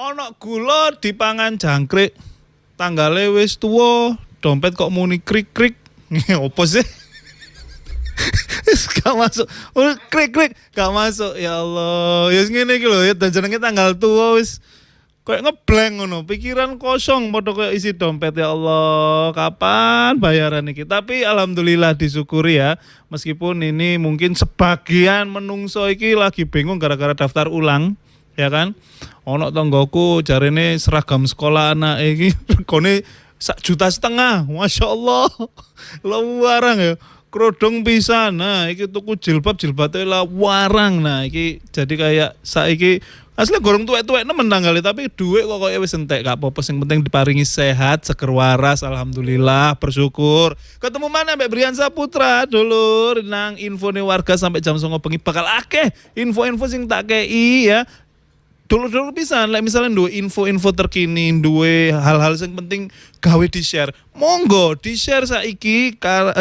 Ono gula dipangan jangkrik. Tanggale wis tuwa, dompet kok muni krik-krik. Opo sih? Gak masuk. Oh, krik-krik gak masuk. Ya Allah. Ya ngene iki lho ya dan jenenge tanggal tua wis kayak ngeblank ngono, pikiran kosong padha kayak isi dompet. Ya Allah, kapan bayaran iki? Tapi alhamdulillah disyukuri ya, meskipun ini mungkin sebagian menungso iki lagi bingung gara-gara daftar ulang, ya kan? Ono tonggoku jarene seragam sekolah anak iki regane 1,5 juta, masya Allah, warang ya. Krodong pisan, nah iki tuku jilbab lah warang, nah iki jadi kayak saiki asli gorong tuwek-tuwek nemen tanggali tapi duit kok koyo wis entek gak apa-apa sing penting diparingi sehat, seger waras, alhamdulillah, bersyukur. Ketemu mana Mbak Brian Saputra dulur nang infone warga sampai jam 09.00 bengi bakal akeh info-info sing tak kei ya. Dulur-dulur pisan, like misalnya duwe info-info terkini, duwe hal-hal yang penting gawe di-share. Monggo di-share saiki,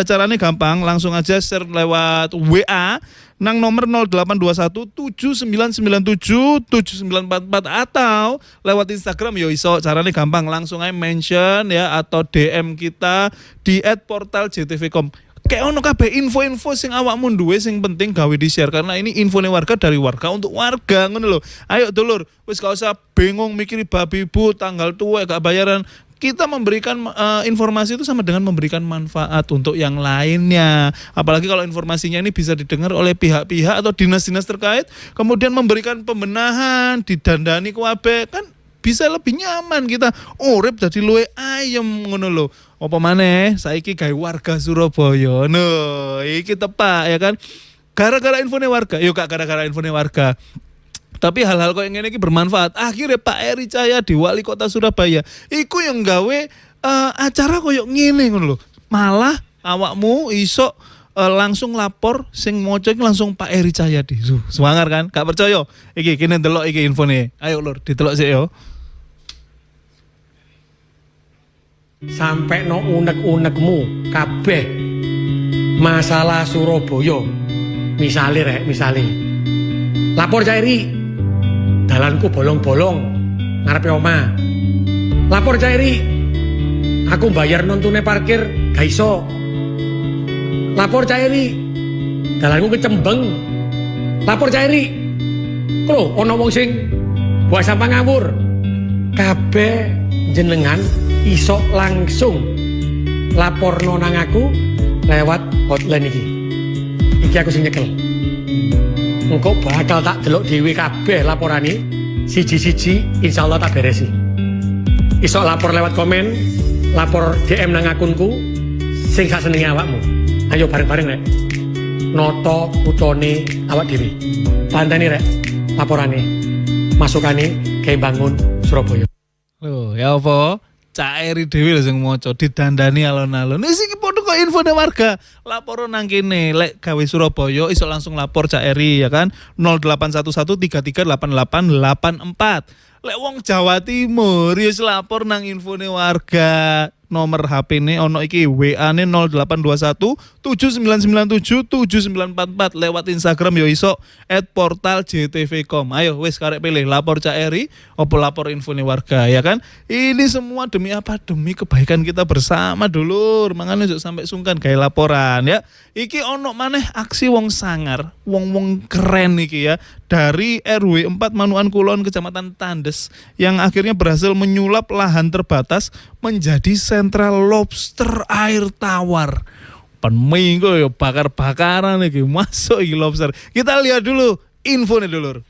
carane gampang, langsung aja share lewat WA nang nomor 0821 7997 7944 atau lewat Instagram yo iso. Carane gampang, langsung aja mention ya atau DM kita di @portalJTV.com. Kayak ono kabeh info-info sing awakmu duwe sing penting gawe di-share karena ini infone warga dari warga untuk warga ngono lho. Ayo dulur, wis gak usah bingung mikiri babi bu tanggal tua gak bayaran. Kita memberikan informasi itu sama dengan memberikan manfaat untuk yang lainnya. Apalagi kalau informasinya ini bisa didengar oleh pihak-pihak atau dinas-dinas terkait, kemudian memberikan pembenahan, didandani kuabe kan bisa lebih nyaman kita urip dadi luwe ayem ngono lho. Apa maneh saiki gawe warga Surabaya. No, iki tepak ya kan. Gara-gara infone warga, yuk gak gara-gara infone warga. Tapi hal-hal kok yang ini bermanfaat. Akhirnya Pak Eri Cahyadi wali kota Surabaya iku yang gawe acara koyo ngene ngono lho. Malah awakmu iso langsung lapor sing moco iki langsung Pak Eri Cahyadi. Semangar kan? Gak percaya? Iki kene delok iki infone. Ayo lur, ditelok sik yo. Sampai no unek-unekmu kabeh masalah Surabaya misale lapor Cairi dalanku bolong-bolong ngarepe oma, lapor Cairi aku bayar nontune parkir gak iso, lapor Cairi dalanku kecembeng, lapor Cairi lho ono wong sing buang sampah ngawur. Kabeh jenengan iso langsung lapor nang aku lewat hotline iki. Iki aku sing nyekel. Engko bakal tak delok dhewe kabeh laporane siji-siji insyaallah tak beresi. Iso lapor lewat komen, lapor DM nang akunku sing sak senenge awakmu. Ayo bareng-bareng rek. Noto utone awak dhewe. Tandani rek laporane. Masukane kayak bangun Surabaya. Loh, ya apa? Cairi dhewe lho sing maca didandani alon-alon. Wis iki padha kok infone warga. Lapor nang kene, lek gawe Surabaya iso langsung lapor Cairi ya kan. 0811338884. Lek wong Jawa Timur wis lapor nang infone warga. Nomor HP-ne ono iki WA-ne 0821 7997 7944 lewat Instagram yo iso @portaljtv.com. Ayo wis karek pilih lapor Cairi opo lapor infone warga ya kan. Ini semua demi apa? Demi kebaikan kita bersama dulur. Mangane ojo sampai sungkan gawe laporan ya. Iki ono maneh aksi wong sangar, wong-wong keren iki ya. Dari RW 4 Manuan Kulon Kecamatan Tandes yang akhirnya berhasil menyulap lahan terbatas menjadi sentral lobster air tawar. Minggu ya bakar-bakaran iki masuk iki lobster. Kita lihat dulu info nih dulur.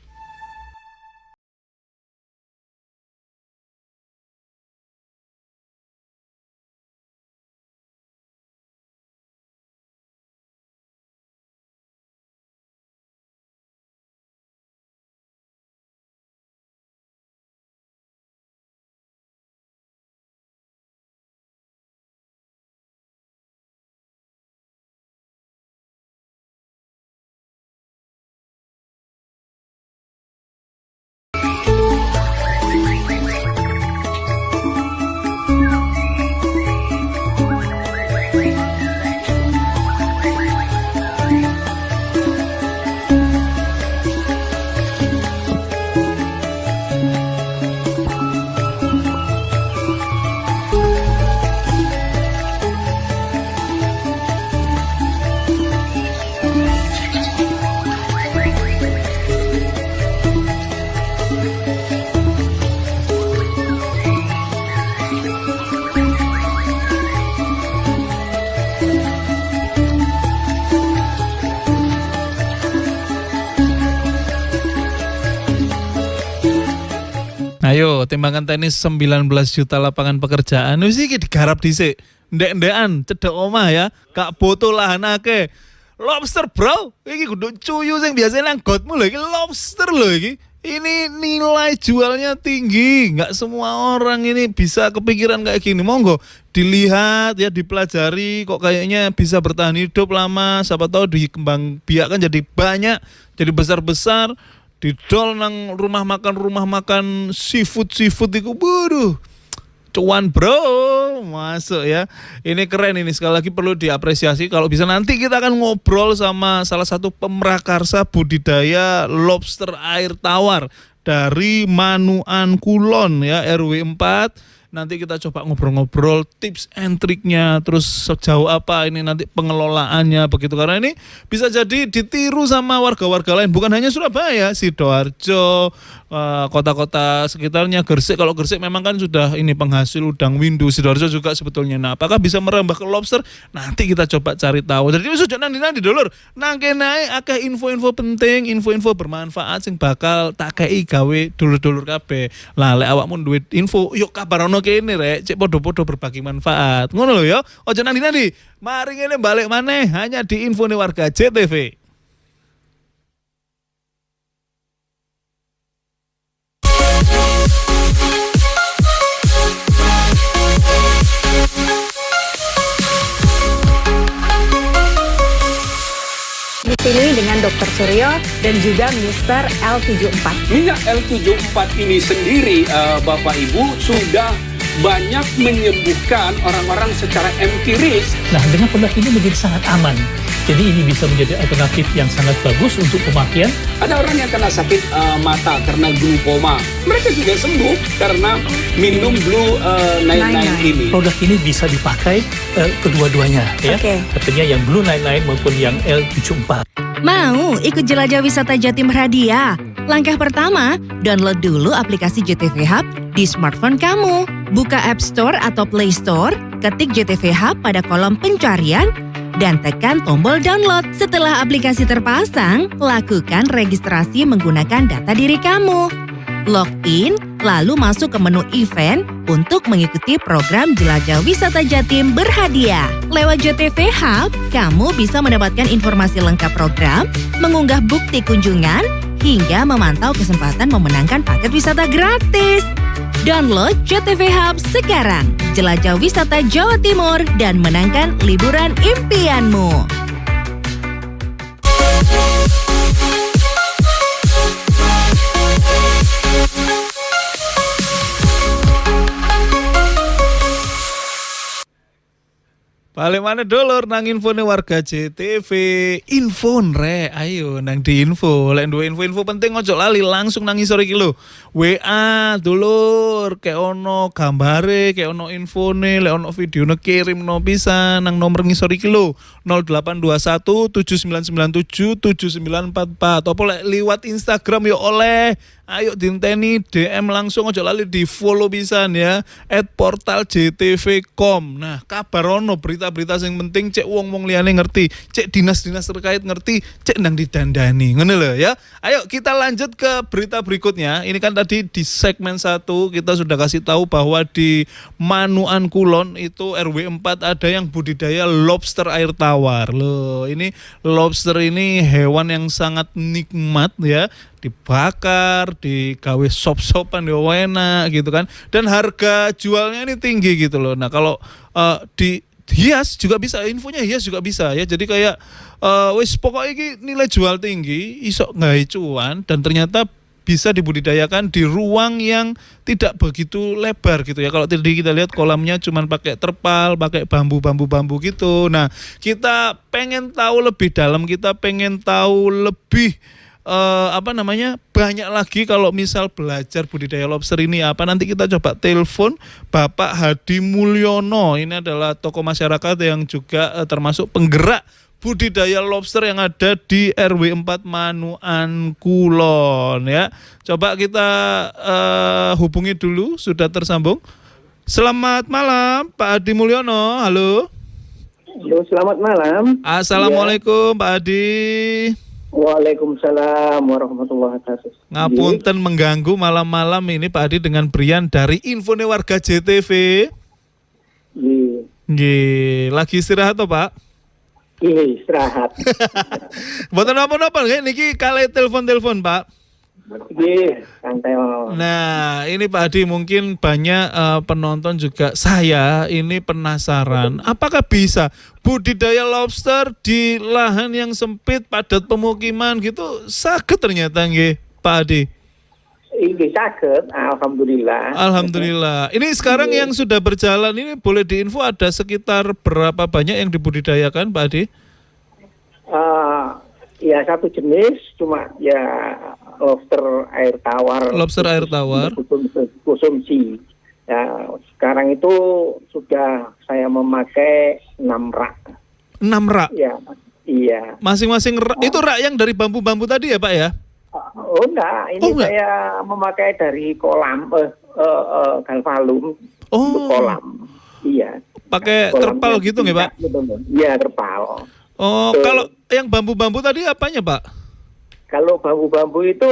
Ayo timbangan tenis 19 juta lapangan pekerjaan. Wis iki digarap dhisik. Ndek-ndekan cedek omah ya. Gak butuh lahan akeh. Lobster bro, iki kudu cuyu sing biasanya nang gotmu lho, iki lobster lho iki. Ini nilai jualnya tinggi, nggak semua orang ini bisa kepikiran kayak gini. Monggo dilihat ya, dipelajari, kok kayaknya bisa bertahan hidup lama. Siapa tahu dikembang biakan jadi banyak, jadi besar-besar. Didol nang rumah makan seafood itu, waduh. Cuan bro, masuk ya. Ini keren ini, sekali lagi perlu diapresiasi. Kalau bisa nanti kita akan ngobrol sama salah satu pemrakarsa budidaya lobster air tawar dari Manuan Kulon ya, RW 4. Nanti kita coba ngobrol-ngobrol tips and triknya, terus sejauh apa ini nanti pengelolaannya begitu, karena ini bisa jadi ditiru sama warga-warga lain, bukan hanya Surabaya, Sidoarjo, kota-kota sekitarnya, Gresik. Kalau Gresik memang kan sudah ini penghasil udang windu, Sidoarjo juga sebetulnya. Nah, apakah bisa merambah ke lobster? Nanti kita coba cari tahu. Jadi sudah nanti dulur, nang kene akeh info-info penting, info-info bermanfaat sing bakal tak kei gawe dulur-dulur kabeh. Lah lek awakmu duwe info, yuk kabarono kene rek, cek podo-podo berbagi manfaat. Ngono lho ya. Ojo nanti. Mari ngene balik maneh hanya di Infone Warga JTV. Di sini dengan Dr. Suryo dan juga Mr. L74. Minyak L74 ini sendiri, Bapak Ibu, sudah banyak menyembuhkan orang-orang secara empiris. Nah, dengan produk ini menjadi sangat aman. Jadi ini bisa menjadi alternatif yang sangat bagus untuk pemakaian. Ada orang yang kena sakit mata karena glaukoma. Mereka juga sembuh karena minum Blue 99 ini. Produk ini bisa dipakai kedua-duanya, ya. Artinya yang Blue 99 maupun yang L74. Mau ikut jelajah wisata Jatim Berhadiah? Langkah pertama, download dulu aplikasi JTV Hub di smartphone kamu. Buka App Store atau Play Store, ketik JTV Hub pada kolom pencarian, dan tekan tombol download. Setelah aplikasi terpasang, lakukan registrasi menggunakan data diri kamu. Login, lalu masuk ke menu event untuk mengikuti program Jelajah Wisata Jatim Berhadiah. Lewat JTV Hub, kamu bisa mendapatkan informasi lengkap program, mengunggah bukti kunjungan, hingga memantau kesempatan memenangkan paket wisata gratis. Download JTV Hub sekarang. Jelajah wisata Jawa Timur dan menangkan liburan impianmu. Balik mana dulur nang Infone Warga JTV. Infon re, ayo nang di info. Lek duwe info-info penting ojo lali langsung nang isor iki lho. WA dulur, kayak ono gambare, kayak ono infone, lek ono videone kirimno bisa nang nomor ngisor iki lho. 0821 7997 7944. Apa lek liwat Instagram yo oleh. Ayo dinteni DM langsung, ojo lali di follow pisan ya @portaljtv.com. Nah, kabar ono berita-berita yang penting, cek wong-wong liyane ngerti, cek dinas-dinas terkait ngerti, cek ndang didandani. Ngono lho ya. Ayo kita lanjut ke berita berikutnya. Ini kan tadi di segmen 1 kita sudah kasih tahu bahwa di Manuan Kulon itu RW 4 ada yang budidaya lobster air tawar. Loh, ini lobster ini hewan yang sangat nikmat ya. Dibakar, digawe sop-sopan ya enak gitu kan, dan harga jualnya ini tinggi gitu loh. Nah kalau di hias juga bisa, infonya hias juga bisa ya, jadi kayak wis pokoknya ini nilai jual tinggi, isok nggak cuan, dan ternyata bisa dibudidayakan di ruang yang tidak begitu lebar gitu ya. Kalau tadi kita lihat kolamnya cuman pakai terpal, pakai bambu gitu. Nah kita pengen tahu lebih dalam, kita pengen tahu lebih banyak lagi kalau misal belajar budidaya lobster ini apa. Nanti kita coba telepon Bapak Hadi Mulyono. Ini adalah tokoh masyarakat yang juga termasuk penggerak budidaya lobster yang ada di RW 4 Manuan Kulon ya. Coba kita hubungi dulu, sudah tersambung. Selamat malam Pak Hadi Mulyono. Halo. Halo, selamat malam. Assalamualaikum ya. Pak Hadi. Waalaikumsalam warahmatullahi wabarakatuh. Ngapunten mengganggu malam-malam ini Pak Adi dengan Brian dari Infone Warga JTV. Nggih. Nggih, lagi istirahat toh, Pak? Nggih, istirahat. Mboten napa-napa nggih niki kalih telepon-telepon, Pak. Nggih, santai mawon. Nah, ini Pak Adi mungkin banyak penonton juga saya ini penasaran, apakah bisa budidaya lobster di lahan yang sempit padat pemukiman gitu saged ternyata nggih, Pak Adi. Nggih saged, alhamdulillah. Alhamdulillah. Ini sekarang yang sudah berjalan ini boleh diinfo ada sekitar berapa banyak yang dibudidayakan, Pak Adi? Ya satu jenis, cuma ya lobster air tawar. Lobster air tawar. Konsumsi. Ya, sekarang itu sudah saya memakai 6 rak. 6 rak? Ya, iya. Masing-masing rak, itu rak yang dari bambu-bambu tadi ya Pak ya? Oh enggak, ini enggak. saya memakai dari kolam, galvalum untuk kolam. Iya. Pakai terpal gitu nggak Pak? Iya, terpal. Oh, kalau yang bambu-bambu tadi apanya Pak? Kalau bambu-bambu itu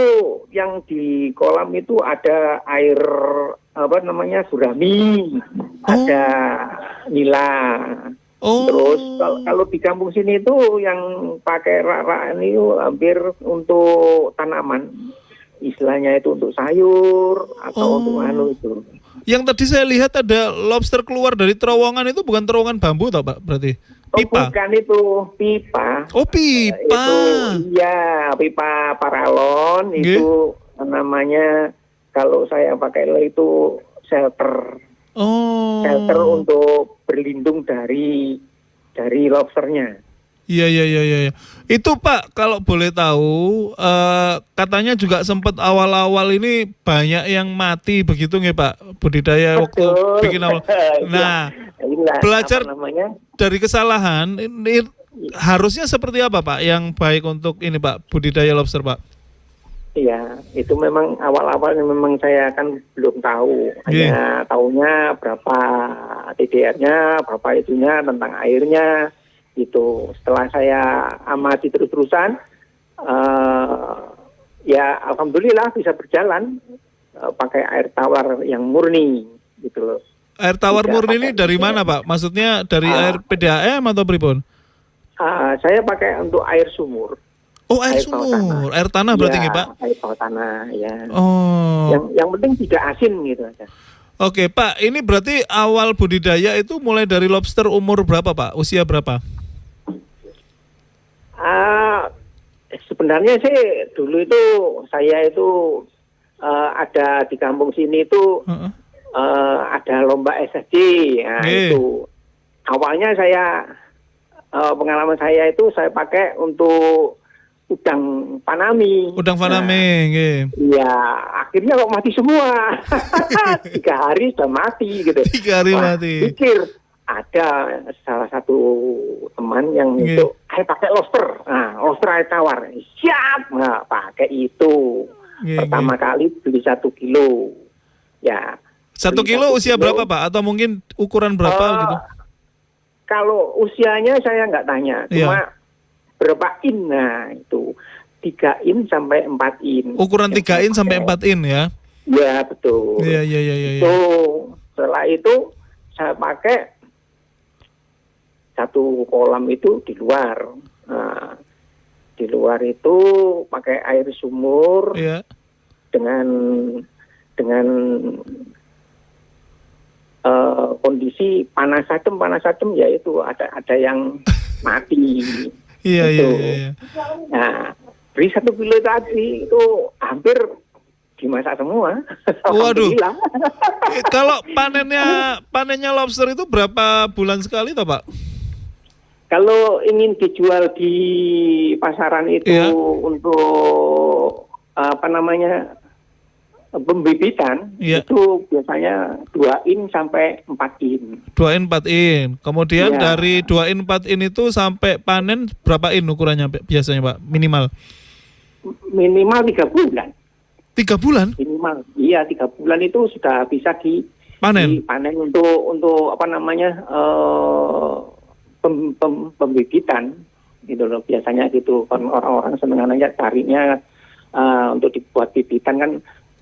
yang di kolam itu ada air gurami, ada nila. Oh. Terus kalau di kampung sini itu yang pakai rak-rak ini hampir untuk tanaman. Istilahnya itu untuk sayur atau untuk itu. Yang tadi saya lihat ada lobster keluar dari terowongan itu bukan terowongan bambu toh Pak berarti? Pipa? Bukan, itu pipa. Oh pipa. Itu iya pipa paralon. Nggih. Itu namanya kalau saya pakai itu shelter. Oh. Shelter untuk berlindung dari lobsternya. Iya. Itu Pak kalau boleh tahu katanya juga sempat awal-awal ini banyak yang mati begitu nggih Pak budidaya waktu bikin awal. Nah, belajar dari kesalahan ini harusnya seperti apa Pak yang baik untuk ini Pak budidaya lobster Pak? Iya, itu memang awal-awalnya memang saya kan belum tahu. Hanya tahunya berapa TDR-nya, berapa itunya tentang airnya. Itu setelah saya amati terus-terusan, ya alhamdulillah bisa berjalan pakai air tawar yang murni gitu loh. Air tawar murni ini dari mana Pak? Maksudnya dari air PDAM atau pripun? Saya pakai untuk air sumur. Oh air sumur, air tanah berarti nggih Pak? Air bawah tanah ya. Oh. Yang penting tidak asin gitu aja. Oke Pak, ini berarti awal budidaya itu mulai dari lobster umur berapa Pak? Usia berapa? Sebenarnya sih dulu itu saya itu ada di kampung sini itu ada lomba SSC. Nah, itu awalnya saya pengalaman saya itu saya pakai untuk udang faname. Udang faname, nggih. Iya, akhirnya kok mati semua. 3 hari sudah mati gitu. 3 hari mati. Pikir ada salah satu teman yang itu pakai lobster. Nah, lobster air tawar. Siap, nggak pakai itu. Pertama kali beli 1 kilo. Ya. 1 kilo usia berapa Pak? Atau mungkin ukuran berapa gitu? Kalau usianya saya nggak tanya, cuma berapa in, nah itu 3 in sampai 4 in. Ukuran 3 in sampai 4 in ya? Ya betul. Iya. So, setelah itu saya pakai 1 kolam itu di luar. Nah, di luar itu pakai air sumur dengan kondisi panas adem ya itu ada yang mati. Iya. Nah, beri 1 kilo tadi itu hampir dimasak semua. Waduh. Kalau panennya lobster itu berapa bulan sekali toh Pak? Kalau ingin dijual di pasaran itu untuk pembibitan itu biasanya 2 in sampai 4 in. 2 in 4 in. Kemudian dari 2 in 4 in itu sampai panen berapa in ukurannya biasanya Pak? Minimal 3 bulan. 3 bulan? Minimal. Iya, 3 bulan itu sudah bisa dipanen untuk pembibitan. gitu loh. Biasanya gitu, kan orang-orang senengannya carinya untuk dibuat bibitan kan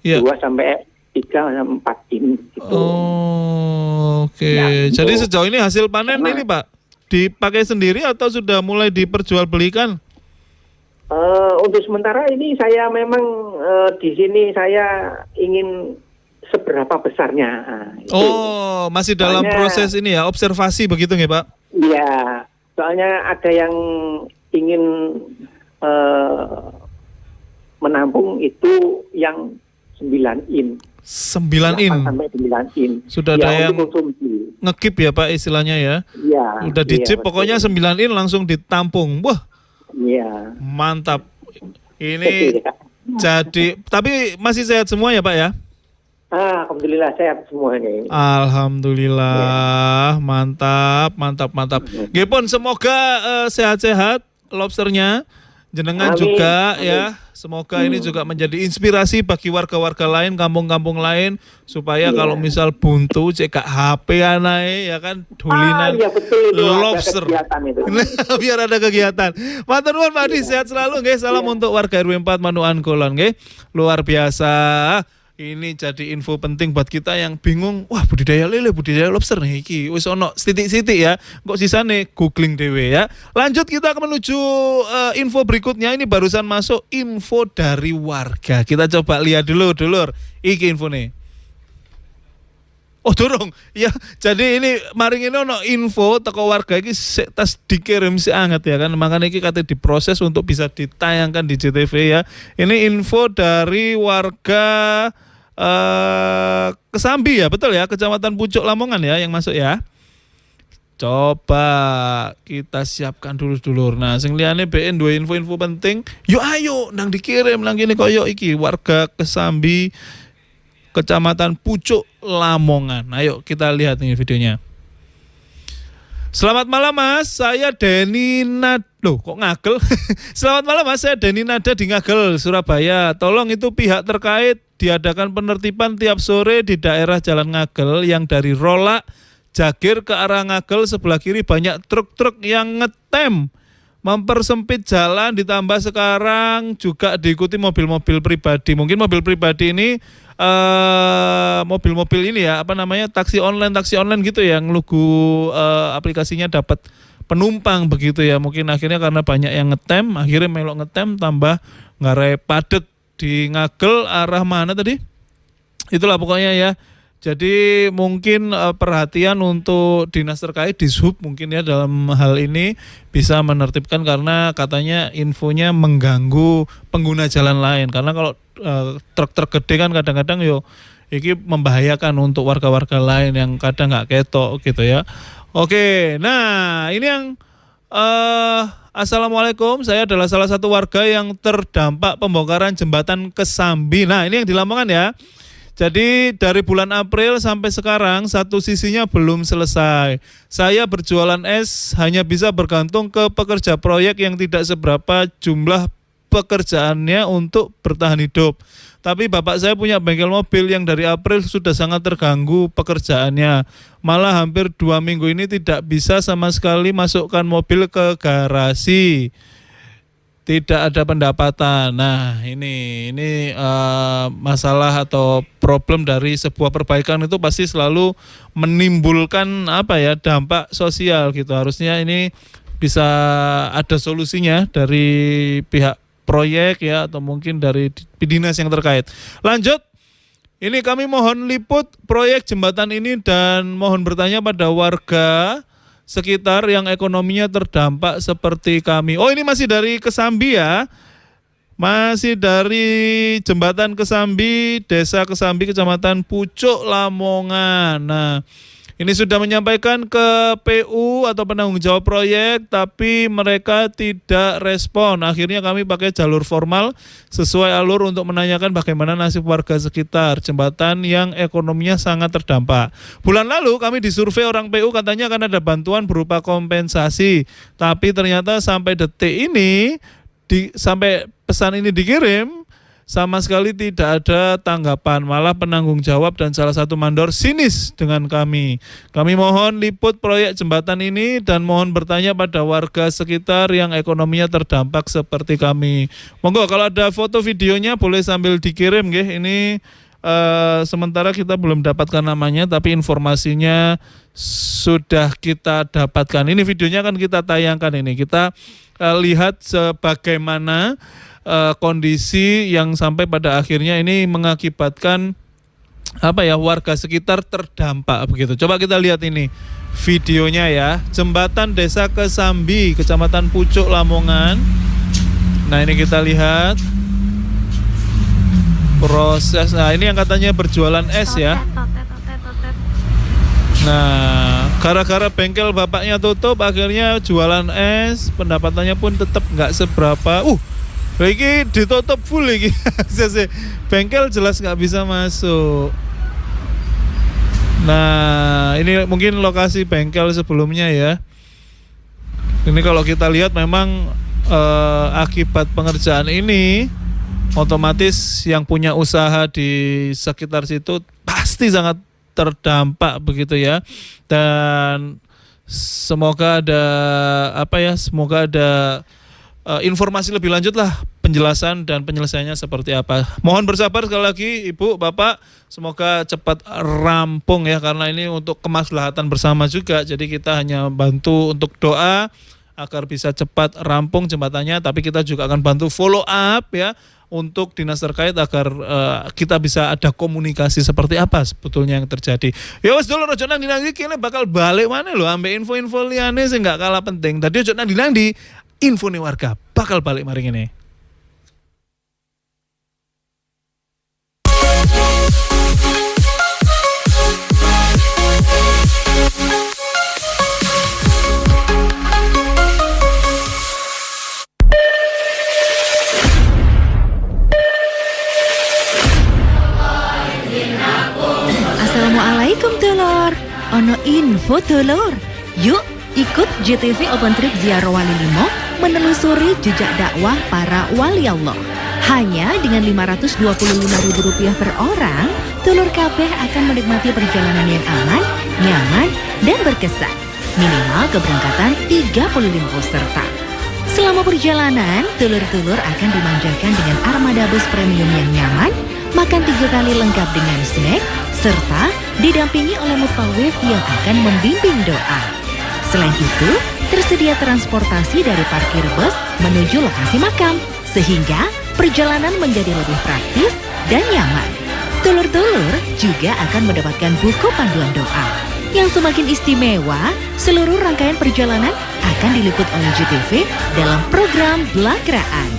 2 sampai 3 sampai 4 in gitu. Oke. Ya, gitu. Jadi sejauh ini hasil panen ini Pak dipakai sendiri atau sudah mulai diperjualbelikan? Untuk sementara ini saya memang di sini saya ingin seberapa besarnya. Itu. Masih dalam proses ini ya, observasi begitu nggak Pak? Iya, soalnya ada yang ingin menampung itu yang 9 in. 9 in. Sampai 9 in. Sudah ya, ada yang konsumsi. ngekip ya Pak istilahnya ya? Iya. Udah dicip pokoknya 9 in langsung ditampung. Wah. Iya. Mantap. Ini jadi, tapi masih sehat semua ya Pak ya? Alhamdulillah sehat semuanya ini. Alhamdulillah, mantap. Nggih pun semoga sehat-sehat lobsternya. Jenengan Amin. juga ya. Semoga ini juga menjadi inspirasi bagi warga-warga lain, kampung-kampung lain supaya kalau misal buntu cek HP anae ya kan dulinan Iya betul itu. lobster. Ada kegiatan itu. Biar ada kegiatan. Matur nuwun Pak Adi, sehat selalu nggih. Salam untuk warga RW 4 Manukan Kulon nggih. Luar biasa. Ini jadi info penting buat kita yang bingung, wah budidaya lele, budidaya lobster nih iki wis ono sithik-sithik ya. Kok sisane googling dhewe ya. Lanjut kita akan menuju info berikutnya. Ini barusan masuk info dari warga. Kita coba lihat dulu dulur. Iki info nih. Oh dorong, ya jadi ini maring ini ono info teko warga iki tas dikirim sangat ya kan, makanya ini kata diproses untuk bisa ditayangkan di JTV ya. Ini info dari warga Kesambi ya, betul ya, Kecamatan Pucuk Lamongan ya yang masuk ya. Coba kita siapkan dulu. Nah, sing liyane BN dua info-info penting. Yo ayo nang dikirim nang kene koyo iki warga Kesambi Kecamatan Pucuk Lamongan. Ayo kita lihat nih videonya. Selamat malam Mas, saya Denny Nada. Loh kok ngagel? Selamat malam Mas, saya Denny Nada di Ngagel, Surabaya. Tolong itu pihak terkait diadakan penertiban tiap sore di daerah Jalan Ngagel yang dari Rolak, Jagir ke arah Ngagel sebelah kiri banyak truk-truk yang ngetem. Mempersempit jalan, ditambah sekarang juga diikuti mobil-mobil pribadi. Mungkin mobil pribadi ini mobil-mobil ini ya, apa namanya, taksi online gitu ya, ngelugu aplikasinya dapat penumpang begitu ya. Mungkin akhirnya karena banyak yang ngetem, akhirnya melok ngetem tambah ngare padet di Ngagel arah mana tadi? Itulah pokoknya ya. Jadi mungkin perhatian untuk dinas terkait di Sub mungkin ya dalam hal ini bisa menertibkan karena katanya infonya mengganggu pengguna jalan lain. Karena kalau truk-truk gede kan kadang-kadang ini membahayakan untuk warga-warga lain yang kadang nggak ketok gitu ya. Oke, nah ini yang Assalamualaikum, saya adalah salah satu warga yang terdampak pembongkaran jembatan Kesambi. Nah ini yang di Lamongan ya. Jadi dari bulan April sampai sekarang satu sisinya belum selesai. Saya berjualan es hanya bisa bergantung ke pekerja proyek yang tidak seberapa jumlah pekerjaannya untuk bertahan hidup. Tapi bapak saya punya bengkel mobil yang dari April sudah sangat terganggu pekerjaannya. Malah hampir 2 minggu ini tidak bisa sama sekali masukkan mobil ke garasi. Tidak ada pendapatan. Nah ini masalah atau problem dari sebuah perbaikan itu pasti selalu menimbulkan dampak sosial gitu. Harusnya ini bisa ada solusinya dari pihak proyek ya atau mungkin dari dinas yang terkait. Lanjut, ini kami mohon liput proyek jembatan ini dan mohon bertanya pada warga sekitar yang ekonominya terdampak seperti kami. Oh ini masih dari Kesambi ya. Masih dari jembatan Kesambi, Desa Kesambi, Kecamatan Pucuk Lamongan. Nah ini sudah menyampaikan ke PU atau penanggung jawab proyek, tapi mereka tidak respon. Akhirnya kami pakai jalur formal sesuai alur untuk menanyakan bagaimana nasib warga sekitar jembatan yang ekonominya sangat terdampak. Bulan lalu kami disurvei orang PU, katanya akan ada bantuan berupa kompensasi. Tapi ternyata sampai detik ini, sampai pesan ini dikirim, sama sekali tidak ada tanggapan, malah penanggung jawab dan salah satu mandor sinis dengan kami. Kami mohon liput proyek jembatan ini dan mohon bertanya pada warga sekitar yang ekonominya terdampak seperti kami. Monggo kalau ada foto videonya boleh sambil dikirim nggih. Ini sementara kita belum dapatkan namanya, tapi informasinya sudah kita dapatkan. Ini videonya akan kita tayangkan ini. Kita lihat sebagaimana kondisi yang sampai pada akhirnya ini mengakibatkan warga sekitar terdampak begitu. Coba kita lihat ini videonya ya. Jembatan Desa Kesambi, Kecamatan Pucuk, Lamongan. Nah, ini kita lihat proses. Nah, ini yang katanya berjualan es ya. Nah, gara-gara bengkel bapaknya tutup, akhirnya jualan es, pendapatannya pun tetap nggak seberapa. Ini ditutup full lagi. Bengkel jelas nggak bisa masuk. Nah, ini mungkin lokasi bengkel sebelumnya ya. Ini kalau kita lihat memang akibat pengerjaan ini, otomatis yang punya usaha di sekitar situ pasti sangat terdampak begitu ya. Dan semoga ada semoga ada informasi lebih lanjut lah, penjelasan dan penyelesaiannya seperti apa. Mohon bersabar sekali lagi Ibu, Bapak, semoga cepat rampung ya, karena ini untuk kemaslahatan bersama juga. Jadi kita hanya bantu untuk doa agar bisa cepat rampung jembatannya, tapi kita juga akan bantu follow up ya untuk dinas terkait agar kita bisa ada komunikasi seperti apa sebetulnya yang terjadi. Ya wes dulu ojo nang dinangi kene bakal balik mana lho ambek info-info liyane sing gak kalah penting. Tadi ojo nang dinangi info nih warga bakal balik mari ngene. Assalamualaikum telur. Ono info telur. Yuk ikut JTV Open Trip Ziarah Wali Limo menelusuri jejak dakwah para wali Allah. Hanya dengan Rp525.000 per orang, telur kabeh akan menikmati perjalanan yang aman, nyaman, dan berkesan. Minimal keberangkatan 35 peserta. Selama perjalanan, telur-telur akan dimanjakan dengan armada bus premium yang nyaman, makan 3 kali lengkap dengan snack, serta didampingi oleh mutawif yang akan membimbing doa. Selain itu, tersedia transportasi dari parkir bus menuju lokasi makam, sehingga perjalanan menjadi lebih praktis dan nyaman. Telur-telur juga akan mendapatkan buku panduan doa. Yang semakin istimewa, seluruh rangkaian perjalanan akan diliput oleh JTV dalam program Belakraan.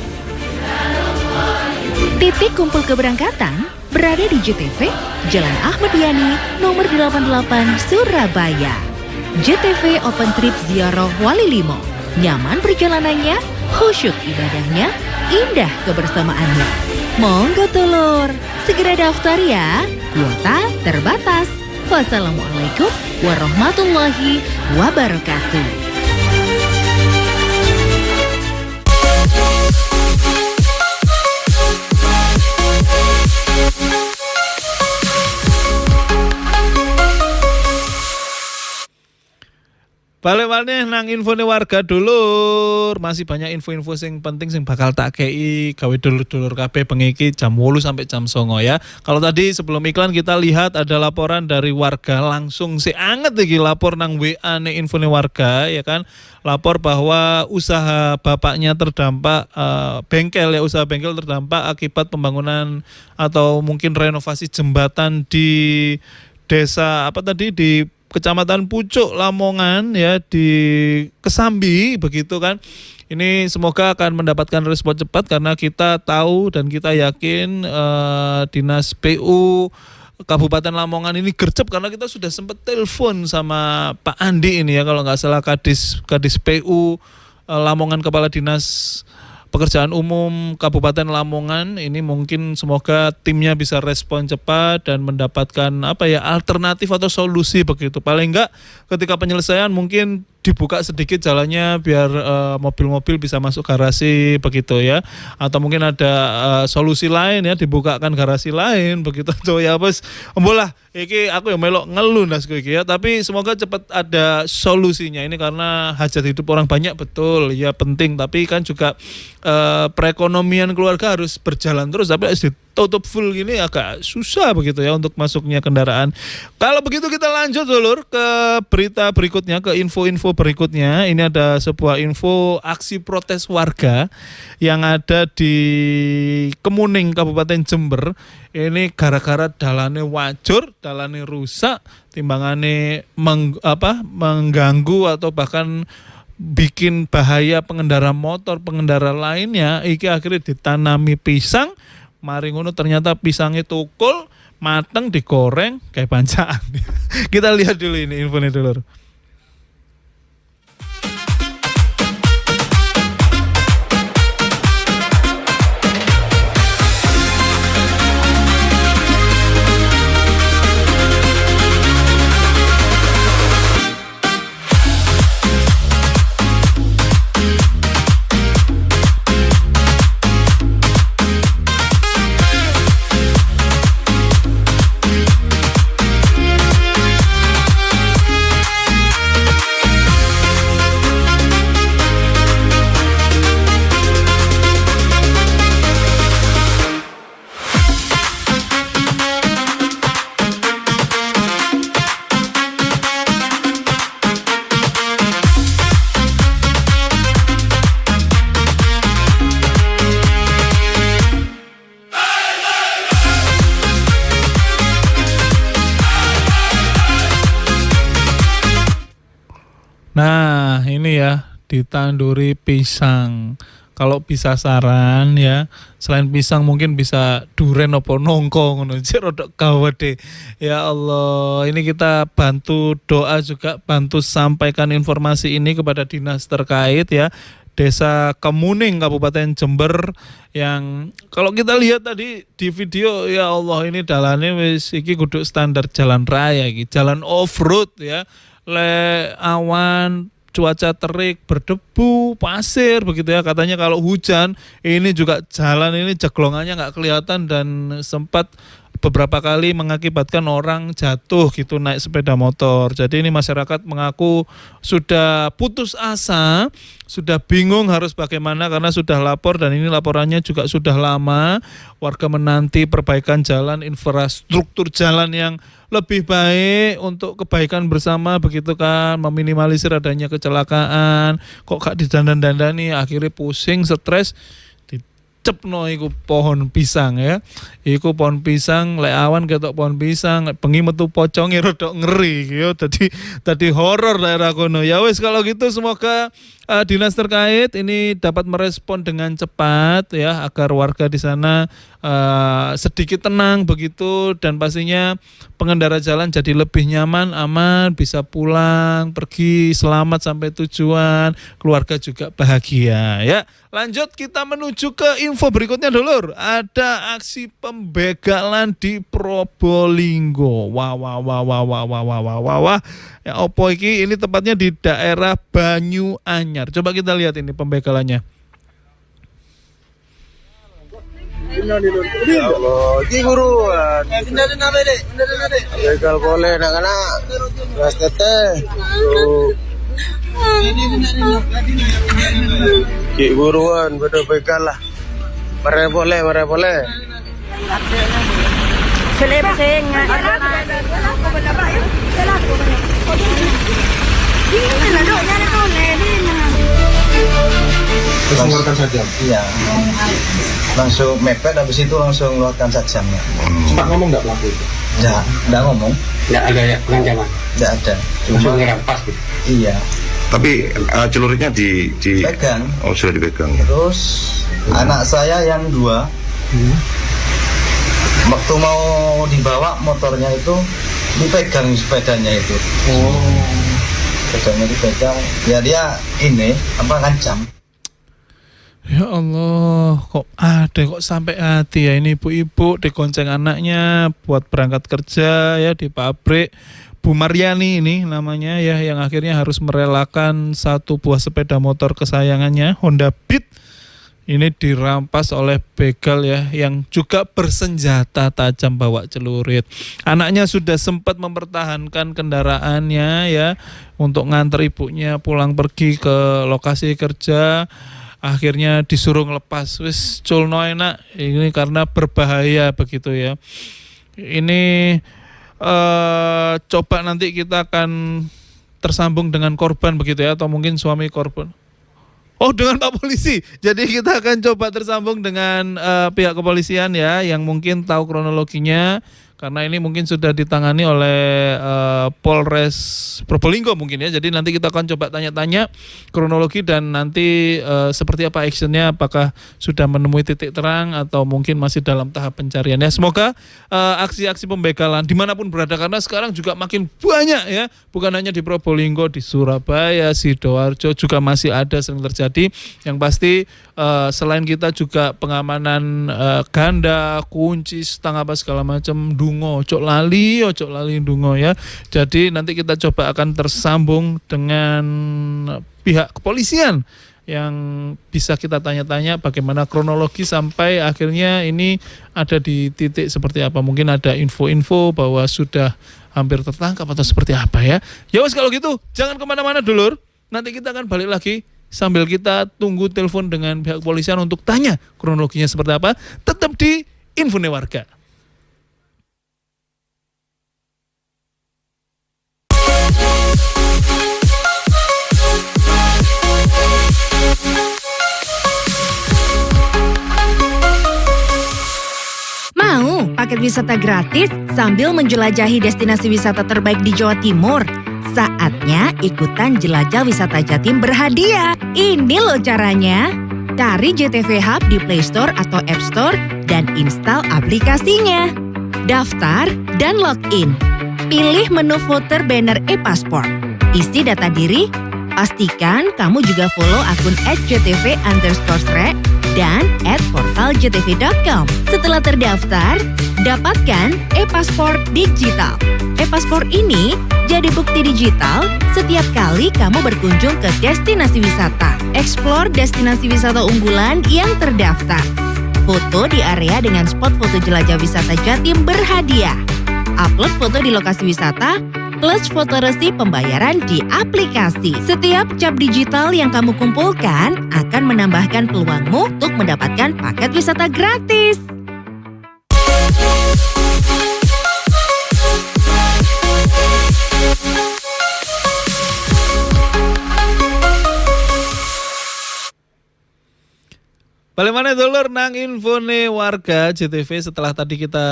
Titik kumpul keberangkatan berada di JTV, Jalan Ahmad Yani, nomor 88, Surabaya. JTV Open Trip Ziarah Wali Limo. Nyaman perjalanannya, khusyuk ibadahnya, indah kebersamaannya. Monggo telur, segera daftar ya, kuota terbatas. Wassalamualaikum warahmatullahi wabarakatuh. Balik maneh nang infone warga dulur. Masih banyak info-info sing penting sing bakal tak kei gawe dulur-dulur kabeh bengi iki jam 8 sampai jam 9 ya. Kalau tadi sebelum iklan kita lihat ada laporan dari warga langsung si anget iki lapor nang WA ne infone warga ya kan. Lapor bahwa usaha bapaknya terdampak bengkel ya, usaha bengkel terdampak akibat pembangunan atau mungkin renovasi jembatan di desa di Kecamatan Pucuk, Lamongan ya, di Kesambi begitu kan. Ini semoga akan mendapatkan respon cepat karena kita tahu dan kita yakin Dinas PU Kabupaten Lamongan ini gercep karena kita sudah sempat telepon sama Pak Andi ini ya, kalau nggak salah Kadis PU Lamongan, Kepala Dinas Pekerjaan Umum Kabupaten Lamongan. Ini mungkin semoga timnya bisa respon cepat dan mendapatkan alternatif atau solusi begitu. Paling enggak ketika penyelesaian mungkin dibuka sedikit jalannya biar mobil-mobil bisa masuk garasi begitu ya, atau mungkin ada solusi lain ya, dibukakan garasi lain begitu tuh ya bos. Embolah iki aku yang melok ngeluh nasku iki ya, tapi semoga cepat ada solusinya ini karena hajat hidup orang banyak betul ya penting, tapi kan juga perekonomian keluarga harus berjalan terus, tapi ditutup full gini agak susah begitu ya untuk masuknya kendaraan. Kalau begitu kita lanjut dulur ke berita berikutnya, ke info-info berikutnya. Ini ada sebuah info aksi protes warga yang ada di Kemuning, Kabupaten Jember. Ini gara-gara dalane wajur, dalane rusak, timbangane mengganggu atau bahkan bikin bahaya pengendara motor, pengendara lainnya. Iki akhirnya ditanami pisang. Mari ngono ternyata pisangnya tukul, mateng, digoreng kayak bancaan. Kita lihat dulu ini infonya dulu. Nah ini ya, ditanduri pisang. Kalau bisa saran ya, selain pisang mungkin bisa duren opo nongko ngono, rodok gawat deh. Ya Allah, ini kita bantu doa juga, bantu sampaikan informasi ini kepada dinas terkait ya. Desa Kemuning, Kabupaten Jember, yang kalau kita lihat tadi di video, ya Allah ini dalane wis iki kudu standar jalan raya iki, jalan off road ya. Le awan, cuaca terik, berdebu, pasir begitu ya. Katanya kalau hujan ini juga jalan ini jeglongannya nggak kelihatan dan sempat beberapa kali mengakibatkan orang jatuh gitu naik sepeda motor. Jadi ini masyarakat mengaku sudah putus asa, sudah bingung harus bagaimana karena sudah lapor dan ini laporannya juga sudah lama. Warga menanti perbaikan jalan, infrastruktur jalan yang lebih baik untuk kebaikan bersama begitu kan, meminimalisir adanya kecelakaan. Kok gak didandan-dandani, akhirnya pusing, stres, dicepno iku pohon pisang ya. Iku pohon pisang, lek awan ketok pohon pisang, bengi metu poconge rodok ngeri yo. Tadi horor daerah kono. Ya wis kalau gitu semoga dinas terkait ini dapat merespon dengan cepat ya agar warga di sana sedikit tenang begitu dan pastinya pengendara jalan jadi lebih nyaman, aman, bisa pulang, pergi selamat sampai tujuan, keluarga juga bahagia ya. Lanjut kita menuju ke info berikutnya dulur. Ada aksi pembegalan di Probolinggo. Wah. Ya opo iki, ini tepatnya di daerah Banyuanyar. Coba kita lihat ini pembegalannya. Allah, iki buruan. Begal boleh nak-nak. Gas teteh. Ki buruan, bedo begal lah. Mare boleh. Selesai Langsung mengeluarkan sajam? Iya. Langsung mepet, habis itu langsung mengeluarkan sajamnya. Sempat ngomong nggak pelaku itu? Nggak ngomong. Nggak ada ya pengancaman? Nggak ada. Cuma ngerampas gitu? Iya. Tapi celuritnya di pegang. Oh, sudah dipegang. Terus anak saya yang 2 waktu mau dibawa motornya itu dipegang sepedanya itu. Sepedanya dipegang. Ya dia ini ngancam. Ya Allah, kok sampai hati ya ini ibu-ibu digonceng anaknya buat berangkat kerja ya di pabrik. Bu Maryani ini namanya ya, yang akhirnya harus merelakan satu buah sepeda motor kesayangannya, Honda Beat. Ini dirampas oleh begal ya, yang juga bersenjata tajam bawa celurit. Anaknya sudah sempat mempertahankan kendaraannya ya untuk nganter ibunya pulang pergi ke lokasi kerja. Akhirnya disuruh ngelepas. Wis culno enak, ini karena berbahaya begitu ya. Ini coba nanti kita akan tersambung dengan korban begitu ya, atau mungkin suami korban. Oh, dengan Pak Polisi. Jadi kita akan coba tersambung dengan pihak kepolisian ya, yang mungkin tahu kronologinya, karena ini mungkin sudah ditangani oleh Polres Probolinggo mungkin ya. Jadi nanti kita akan coba tanya-tanya kronologi dan nanti seperti apa actionnya, apakah sudah menemui titik terang atau mungkin masih dalam tahap pencarian ya. Semoga aksi-aksi pembegalan dimanapun berada, karena sekarang juga makin banyak ya, bukan hanya di Probolinggo, di Surabaya, Sidoarjo juga masih ada sering terjadi. Yang pasti selain kita juga pengamanan ganda, kunci, stang apa segala macam, ojo lali dungo ya. Jadi nanti kita coba akan tersambung dengan pihak kepolisian yang bisa kita tanya-tanya bagaimana kronologi sampai akhirnya ini ada di titik seperti apa. Mungkin ada info-info bahwa sudah hampir tertangkap atau seperti apa ya. Ya wes, kalau gitu jangan kemana-mana dulur. Nanti kita akan balik lagi sambil kita tunggu telepon dengan pihak kepolisian untuk tanya kronologinya seperti apa. Tetap di Infone Warga. Mau paket wisata gratis sambil menjelajahi destinasi wisata terbaik di Jawa Timur? Saatnya ikutan jelajah wisata Jatim berhadiah. Ini loh caranya. Cari JTV Hub di Play Store atau App Store dan install aplikasinya. Daftar dan login. Pilih menu footer banner e-passport. Isi data diri. Pastikan kamu juga follow akun @jtv_sre dan @portaljtv.com. Setelah terdaftar, dapatkan e-paspor digital. E-paspor ini jadi bukti digital setiap kali kamu berkunjung ke destinasi wisata. Explore destinasi wisata unggulan yang terdaftar. Foto di area dengan spot foto jelajah wisata Jatim berhadiah. Upload foto di lokasi wisata plus foto resi pembayaran di aplikasi. Setiap cap digital yang kamu kumpulkan akan menambahkan peluangmu untuk mendapatkan paket wisata gratis. Balik mana dulur nang Infone Warga JTV. Setelah tadi kita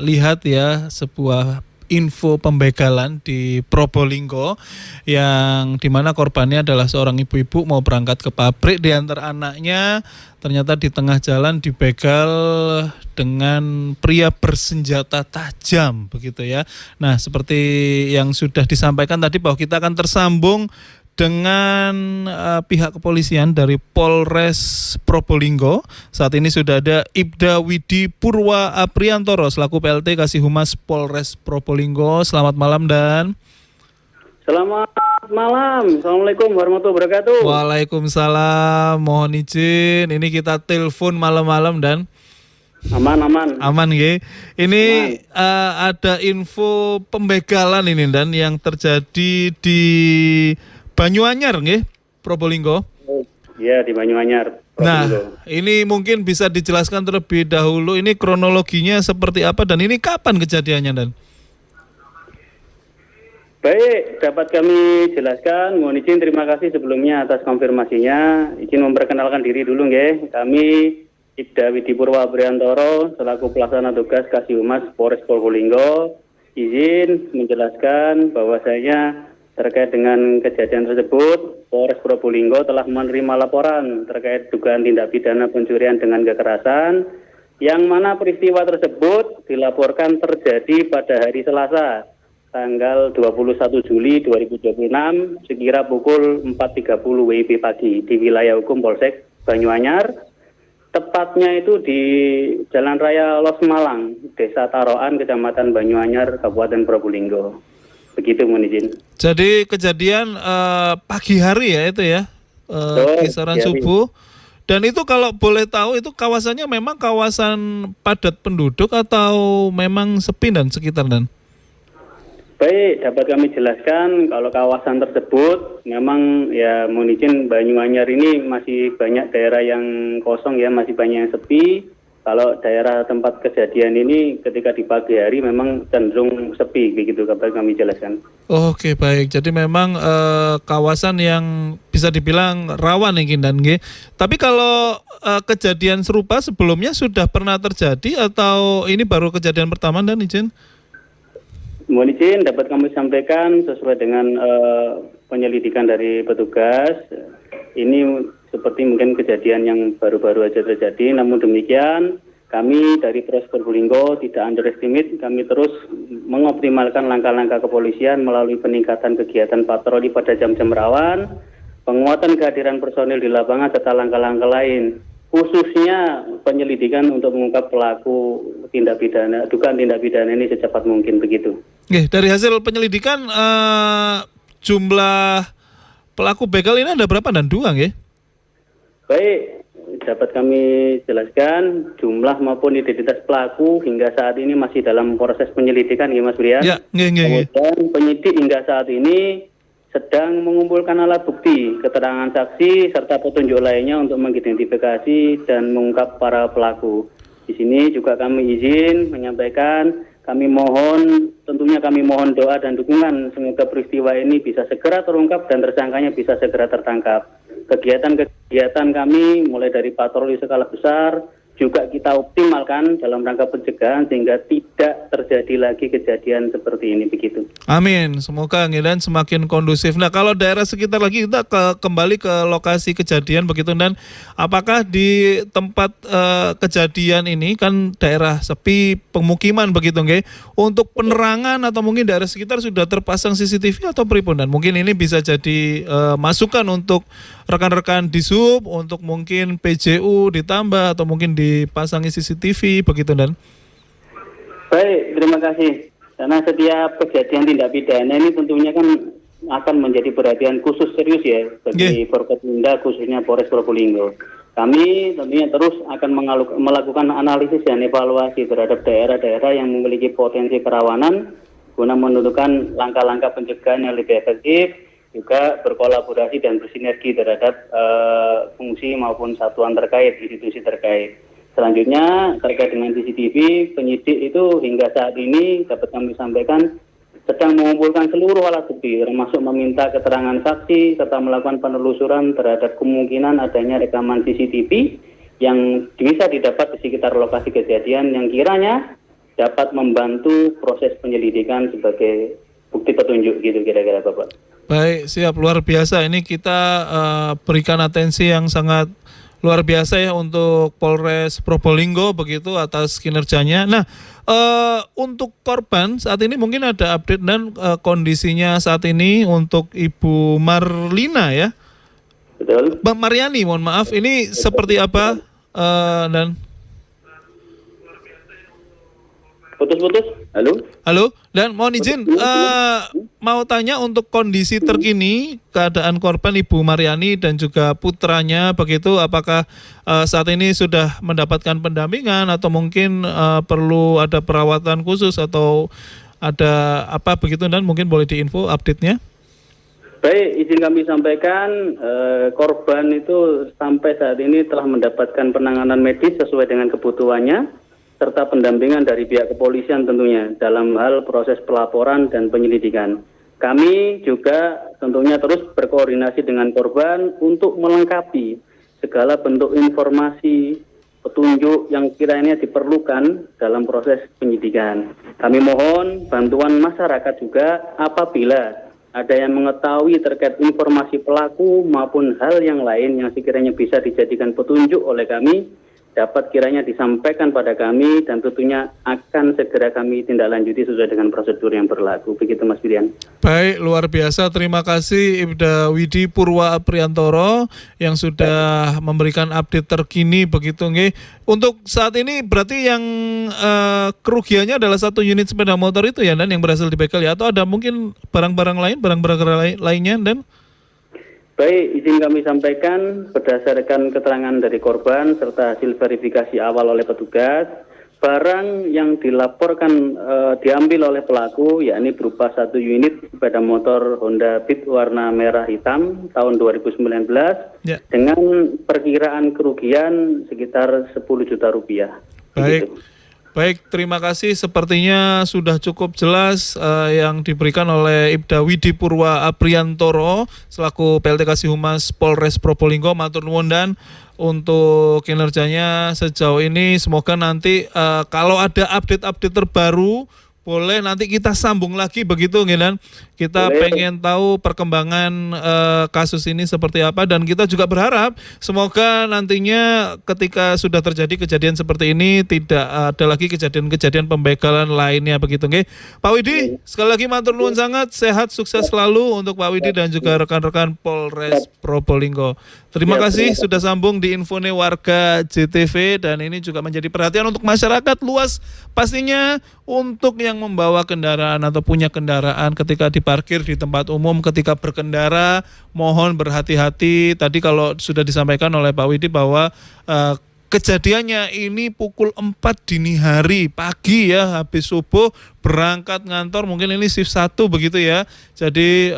lihat ya sebuah info pembegalan di Probolinggo yang dimana korbannya adalah seorang ibu-ibu mau berangkat ke pabrik, diantar anaknya, ternyata di tengah jalan dibegal dengan pria bersenjata tajam begitu ya. Nah, seperti yang sudah disampaikan tadi bahwa kita akan tersambung dengan pihak kepolisian dari Polres Probolinggo. Saat ini sudah ada Ibda Widi Purwa Apriantoro selaku PLT Kasih Humas Polres Probolinggo. Selamat malam Dan. Selamat malam. Assalamualaikum warahmatullahi wabarakatuh. Waalaikumsalam. Mohon izin, ini kita telepon malam-malam Dan. Aman nggih. Ini ada info pembegalan ini Dan yang terjadi di Banyuanyar nggih, Probolinggo. Iya, di Banyuanyar, Probolinggo. Nah, ini mungkin bisa dijelaskan terlebih dahulu ini kronologinya seperti apa dan ini kapan kejadiannya Dan? Baik, dapat kami jelaskan. Mohon izin, terima kasih sebelumnya atas konfirmasinya. Izin memperkenalkan diri dulu nggih. Kami Ibda Widi Purwa Apriantoro selaku pelaksana tugas Kasih Humas Polres Probolinggo. Izin menjelaskan bahwasanya terkait dengan kejadian tersebut, Polres Probolinggo telah menerima laporan terkait dugaan tindak pidana pencurian dengan kekerasan, yang mana peristiwa tersebut dilaporkan terjadi pada hari Selasa, tanggal 21 Juli 2026, sekira pukul 4.30 WIB pagi di wilayah hukum Polsek Banyuanyar, tepatnya itu di Jalan Raya Los Malang, Desa Taroan, Kecamatan Banyuanyar, Kabupaten Probolinggo. Begitu, mohon izin. Jadi kejadian pagi hari ya itu ya, kisaran subuh. Dan itu kalau boleh tahu itu kawasannya memang kawasan padat penduduk atau memang sepi dan sekitar dan? Baik, dapat kami jelaskan kalau kawasan tersebut memang ya mohon izin Banyuanyar ini masih banyak daerah yang kosong ya, masih banyak yang sepi. Kalau daerah tempat kejadian ini ketika di pagi hari memang cenderung sepi, begitu dapat kami jelaskan. Oke, baik. Jadi memang kawasan yang bisa dibilang rawan nih dan G. Tapi kalau kejadian serupa sebelumnya sudah pernah terjadi atau ini baru kejadian pertama dan izin? Mohon izin dapat kami sampaikan sesuai dengan penyelidikan dari petugas. Ini seperti mungkin kejadian yang baru-baru aja terjadi. Namun demikian kami dari Polres Probolinggo tidak underestimate. Kami terus mengoptimalkan langkah-langkah kepolisian melalui peningkatan kegiatan patroli pada jam-jam rawan, penguatan kehadiran personil di lapangan serta langkah-langkah lain, khususnya penyelidikan untuk mengungkap pelaku tindak pidana, dugaan tindak pidana ini secepat mungkin, begitu. Dari hasil penyelidikan jumlah pelaku begal ini ada berapa dan dua nggih? Baik, dapat kami jelaskan jumlah maupun identitas pelaku hingga saat ini masih dalam proses penyelidikan ya Mas Brian. Ya, kemudian penyidik hingga saat ini sedang mengumpulkan alat bukti, keterangan saksi serta petunjuk lainnya untuk mengidentifikasi dan mengungkap para pelaku. Di sini juga kami izin menyampaikan tentunya kami mohon doa dan dukungan semoga peristiwa ini bisa segera terungkap dan tersangkanya bisa segera tertangkap. Kegiatan kami mulai dari patroli skala besar juga kita optimalkan dalam rangka pencegahan sehingga tidak terjadi lagi kejadian seperti ini, begitu. Amin. Semoga dan semakin kondusif. Nah, kalau daerah sekitar lagi kita kembali ke lokasi kejadian begitu dan apakah di tempat kejadian ini kan daerah sepi pemukiman begitu nggih. Untuk penerangan atau mungkin daerah sekitar sudah terpasang CCTV atau pripun dan mungkin ini bisa jadi masukan untuk rekan-rekan di sub untuk mungkin PJU ditambah atau mungkin dipasangi CCTV begitu dan. Baik, terima kasih. Karena setiap kejadian tindak pidana ini tentunya kan akan menjadi perhatian khusus serius ya bagi Forkopimda khususnya Polres Probolinggo. Kami tentunya terus akan melakukan analisis dan evaluasi terhadap daerah-daerah yang memiliki potensi kerawanan guna menentukan langkah-langkah pencegahan yang lebih efektif, juga berkolaborasi dan bersinergi terhadap fungsi maupun satuan terkait, institusi terkait. Selanjutnya terkait dengan CCTV, penyidik itu hingga saat ini dapat kami sampaikan sedang mengumpulkan seluruh alat bukti termasuk meminta keterangan saksi serta melakukan penelusuran terhadap kemungkinan adanya rekaman CCTV yang bisa didapat di sekitar lokasi kejadian yang kiranya dapat membantu proses penyelidikan sebagai bukti petunjuk gitu kira-kira Bapak. Baik, siap, luar biasa. Ini kita berikan atensi yang sangat luar biasa ya untuk Polres Probolinggo begitu atas kinerjanya. Nah, untuk korban saat ini mungkin ada update dan kondisinya saat ini untuk Ibu Marlina ya. Betul. Mbak Mariani, mohon maaf, ini seperti apa dan putus-putus. Halo, dan mohon izin mau tanya untuk kondisi terkini keadaan korban Ibu Mariani dan juga putranya begitu, apakah saat ini sudah mendapatkan pendampingan atau mungkin perlu ada perawatan khusus atau ada apa begitu dan mungkin boleh diinfo update-nya? Baik, izin kami sampaikan korban itu sampai saat ini telah mendapatkan penanganan medis sesuai dengan kebutuhannya serta pendampingan dari pihak kepolisian tentunya dalam hal proses pelaporan dan penyelidikan. Kami juga tentunya terus berkoordinasi dengan korban untuk melengkapi segala bentuk informasi, petunjuk yang kiranya diperlukan dalam proses penyidikan. Kami mohon bantuan masyarakat juga apabila ada yang mengetahui terkait informasi pelaku maupun hal yang lain yang sekiranya bisa dijadikan petunjuk oleh kami, dapat kiranya disampaikan pada kami dan tentunya akan segera kami tindak lanjuti sesuai dengan prosedur yang berlaku. Begitu Mas Brian. Baik, luar biasa. Terima kasih Ibda Widi Purwa Apriantoro yang sudah memberikan update terkini begitu nggih. Untuk saat ini berarti yang kerugiannya adalah 1 unit sepeda motor itu ya Dan yang berhasil dibegal ya, atau ada mungkin barang-barang lainnya Dan? Baik, izin kami sampaikan berdasarkan keterangan dari korban serta hasil verifikasi awal oleh petugas, barang yang dilaporkan diambil oleh pelaku yakni berupa 1 unit sepeda motor Honda Beat warna merah hitam tahun 2019 dengan perkiraan kerugian sekitar 10 juta rupiah. Baik. Baik, terima kasih. Sepertinya sudah cukup jelas yang diberikan oleh Ibda Widi Purwa Apriantoro selaku PLT Kasih Humas Polres Probolinggo. Matur nuwun Dan untuk kinerjanya sejauh ini. Semoga nanti kalau ada update-update terbaru boleh nanti kita sambung lagi begitu Dan. Kita pengen tahu perkembangan kasus ini seperti apa, dan kita juga berharap semoga nantinya ketika sudah terjadi kejadian seperti ini tidak ada lagi kejadian-kejadian pembegalan lainnya begitu nggih. Pak Widi, sekali lagi matur nuwun sangat, sehat sukses selalu untuk Pak Widi dan juga rekan-rekan Polres Probolinggo. Terima kasih sudah sambung di Infone Warga JTV, dan ini juga menjadi perhatian untuk masyarakat luas pastinya untuk yang membawa kendaraan atau punya kendaraan ketika diparkir di tempat umum, ketika berkendara mohon berhati-hati. Tadi kalau sudah disampaikan oleh Pak Widi bahwa kejadiannya ini pukul 4 dini hari pagi ya, habis subuh berangkat ngantor, mungkin ini shift 1 begitu ya. Jadi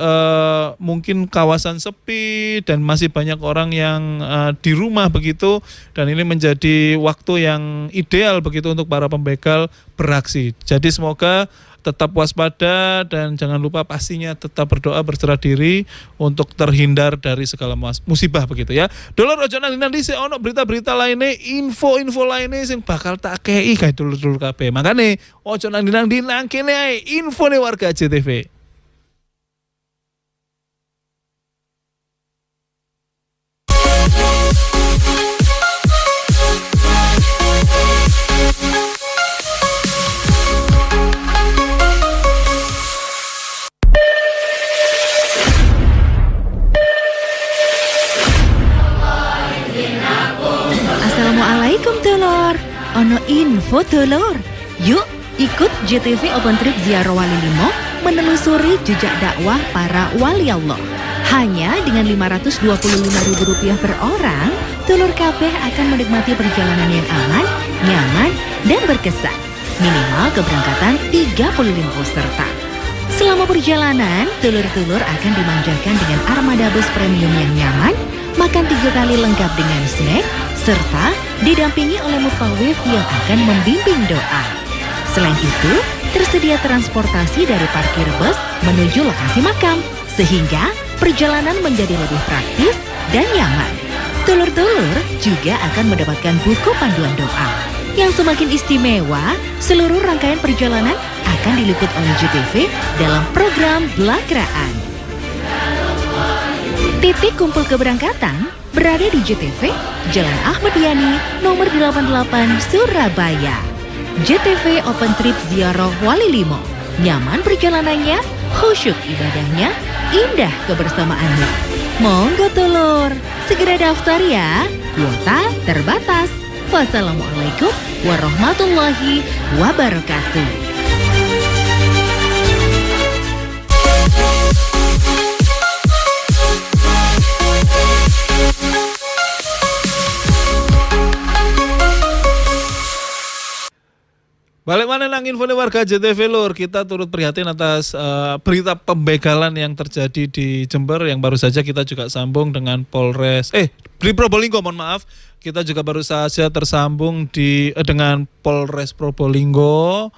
mungkin kawasan sepi dan masih banyak orang yang di rumah begitu, dan ini menjadi waktu yang ideal begitu untuk para pembegal beraksi. Jadi semoga tetap waspada dan jangan lupa pastinya tetap berdoa, berserah diri untuk terhindar dari segala musibah begitu ya. Dulur ojo nanti sih ono berita-berita lainnya, info-info lainnya sing bakal tak kei kayak dulur-dulur kabeh. Makane ojo nanti nang kene ae infone Warga JTV. Assalamualaikum Dulur, ono info Dulur. Yuk ikut JTV Open Trip Ziarah Wali Limo menelusuri jejak dakwah para wali Allah. Hanya dengan Rp525.000 per orang, Dulur kabeh akan menikmati perjalanan yang aman, nyaman, dan berkesan. Minimal keberangkatan 35 peserta. Selama perjalanan, Dulur-dulur akan dimanjakan dengan armada bus premium yang nyaman, makan 3 kali lengkap dengan snack, serta didampingi oleh mutawif yang akan membimbing doa. Selain itu, tersedia transportasi dari parkir bus menuju lokasi makam, sehingga perjalanan menjadi lebih praktis dan nyaman. Dulur-dulur juga akan mendapatkan buku panduan doa. Yang semakin istimewa, seluruh rangkaian perjalanan akan diliput oleh JTV dalam program Belagraan. Titik kumpul keberangkatan berada di JTV, Jalan Ahmad Yani, nomor 88, Surabaya. JTV Open Trip Ziarah Wali Limo. Nyaman perjalanannya, khusyuk ibadahnya, indah kebersamaannya. Monggo Dulur, segera daftar ya, kuota terbatas. Wassalamualaikum warahmatullahi wabarakatuh. Balik mana nang info Warga JTV Lur, kita turut prihatin atas berita pembegalan yang terjadi di Jember yang baru saja kita juga sambung dengan Polres di Probolinggo, mohon maaf. Kita juga baru saja tersambung dengan Polres Probolinggo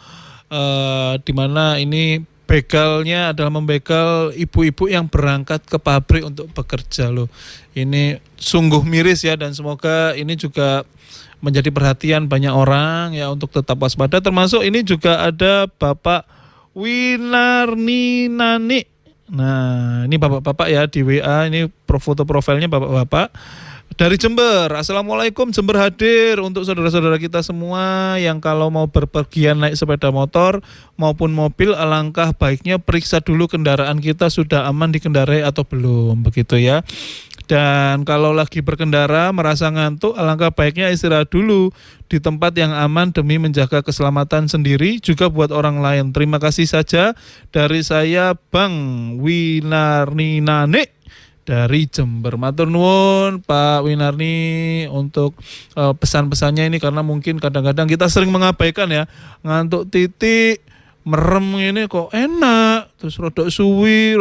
di mana ini begalnya adalah membegal ibu-ibu yang berangkat ke pabrik untuk bekerja loh. Ini sungguh miris ya, dan semoga ini juga menjadi perhatian banyak orang ya untuk tetap waspada. Termasuk ini juga ada Bapak Winarni Nani. Nah, ini bapak-bapak ya di WA, ini foto profilnya bapak-bapak. Dari Jember, Assalamualaikum, Jember hadir untuk saudara-saudara kita semua yang kalau mau berpergian naik sepeda motor maupun mobil, alangkah baiknya periksa dulu kendaraan kita sudah aman dikendarai atau belum, begitu ya. Dan kalau lagi berkendara merasa ngantuk, alangkah baiknya istirahat dulu di tempat yang aman demi menjaga keselamatan sendiri juga buat orang lain. Terima kasih saja dari saya, Bang Winarninane dari Jember. Matur nuwun Pak Winarni untuk pesan-pesannya ini, karena mungkin kadang-kadang kita sering mengabaikan ya, ngantuk titik merem ini kok enak, terus rodok suwi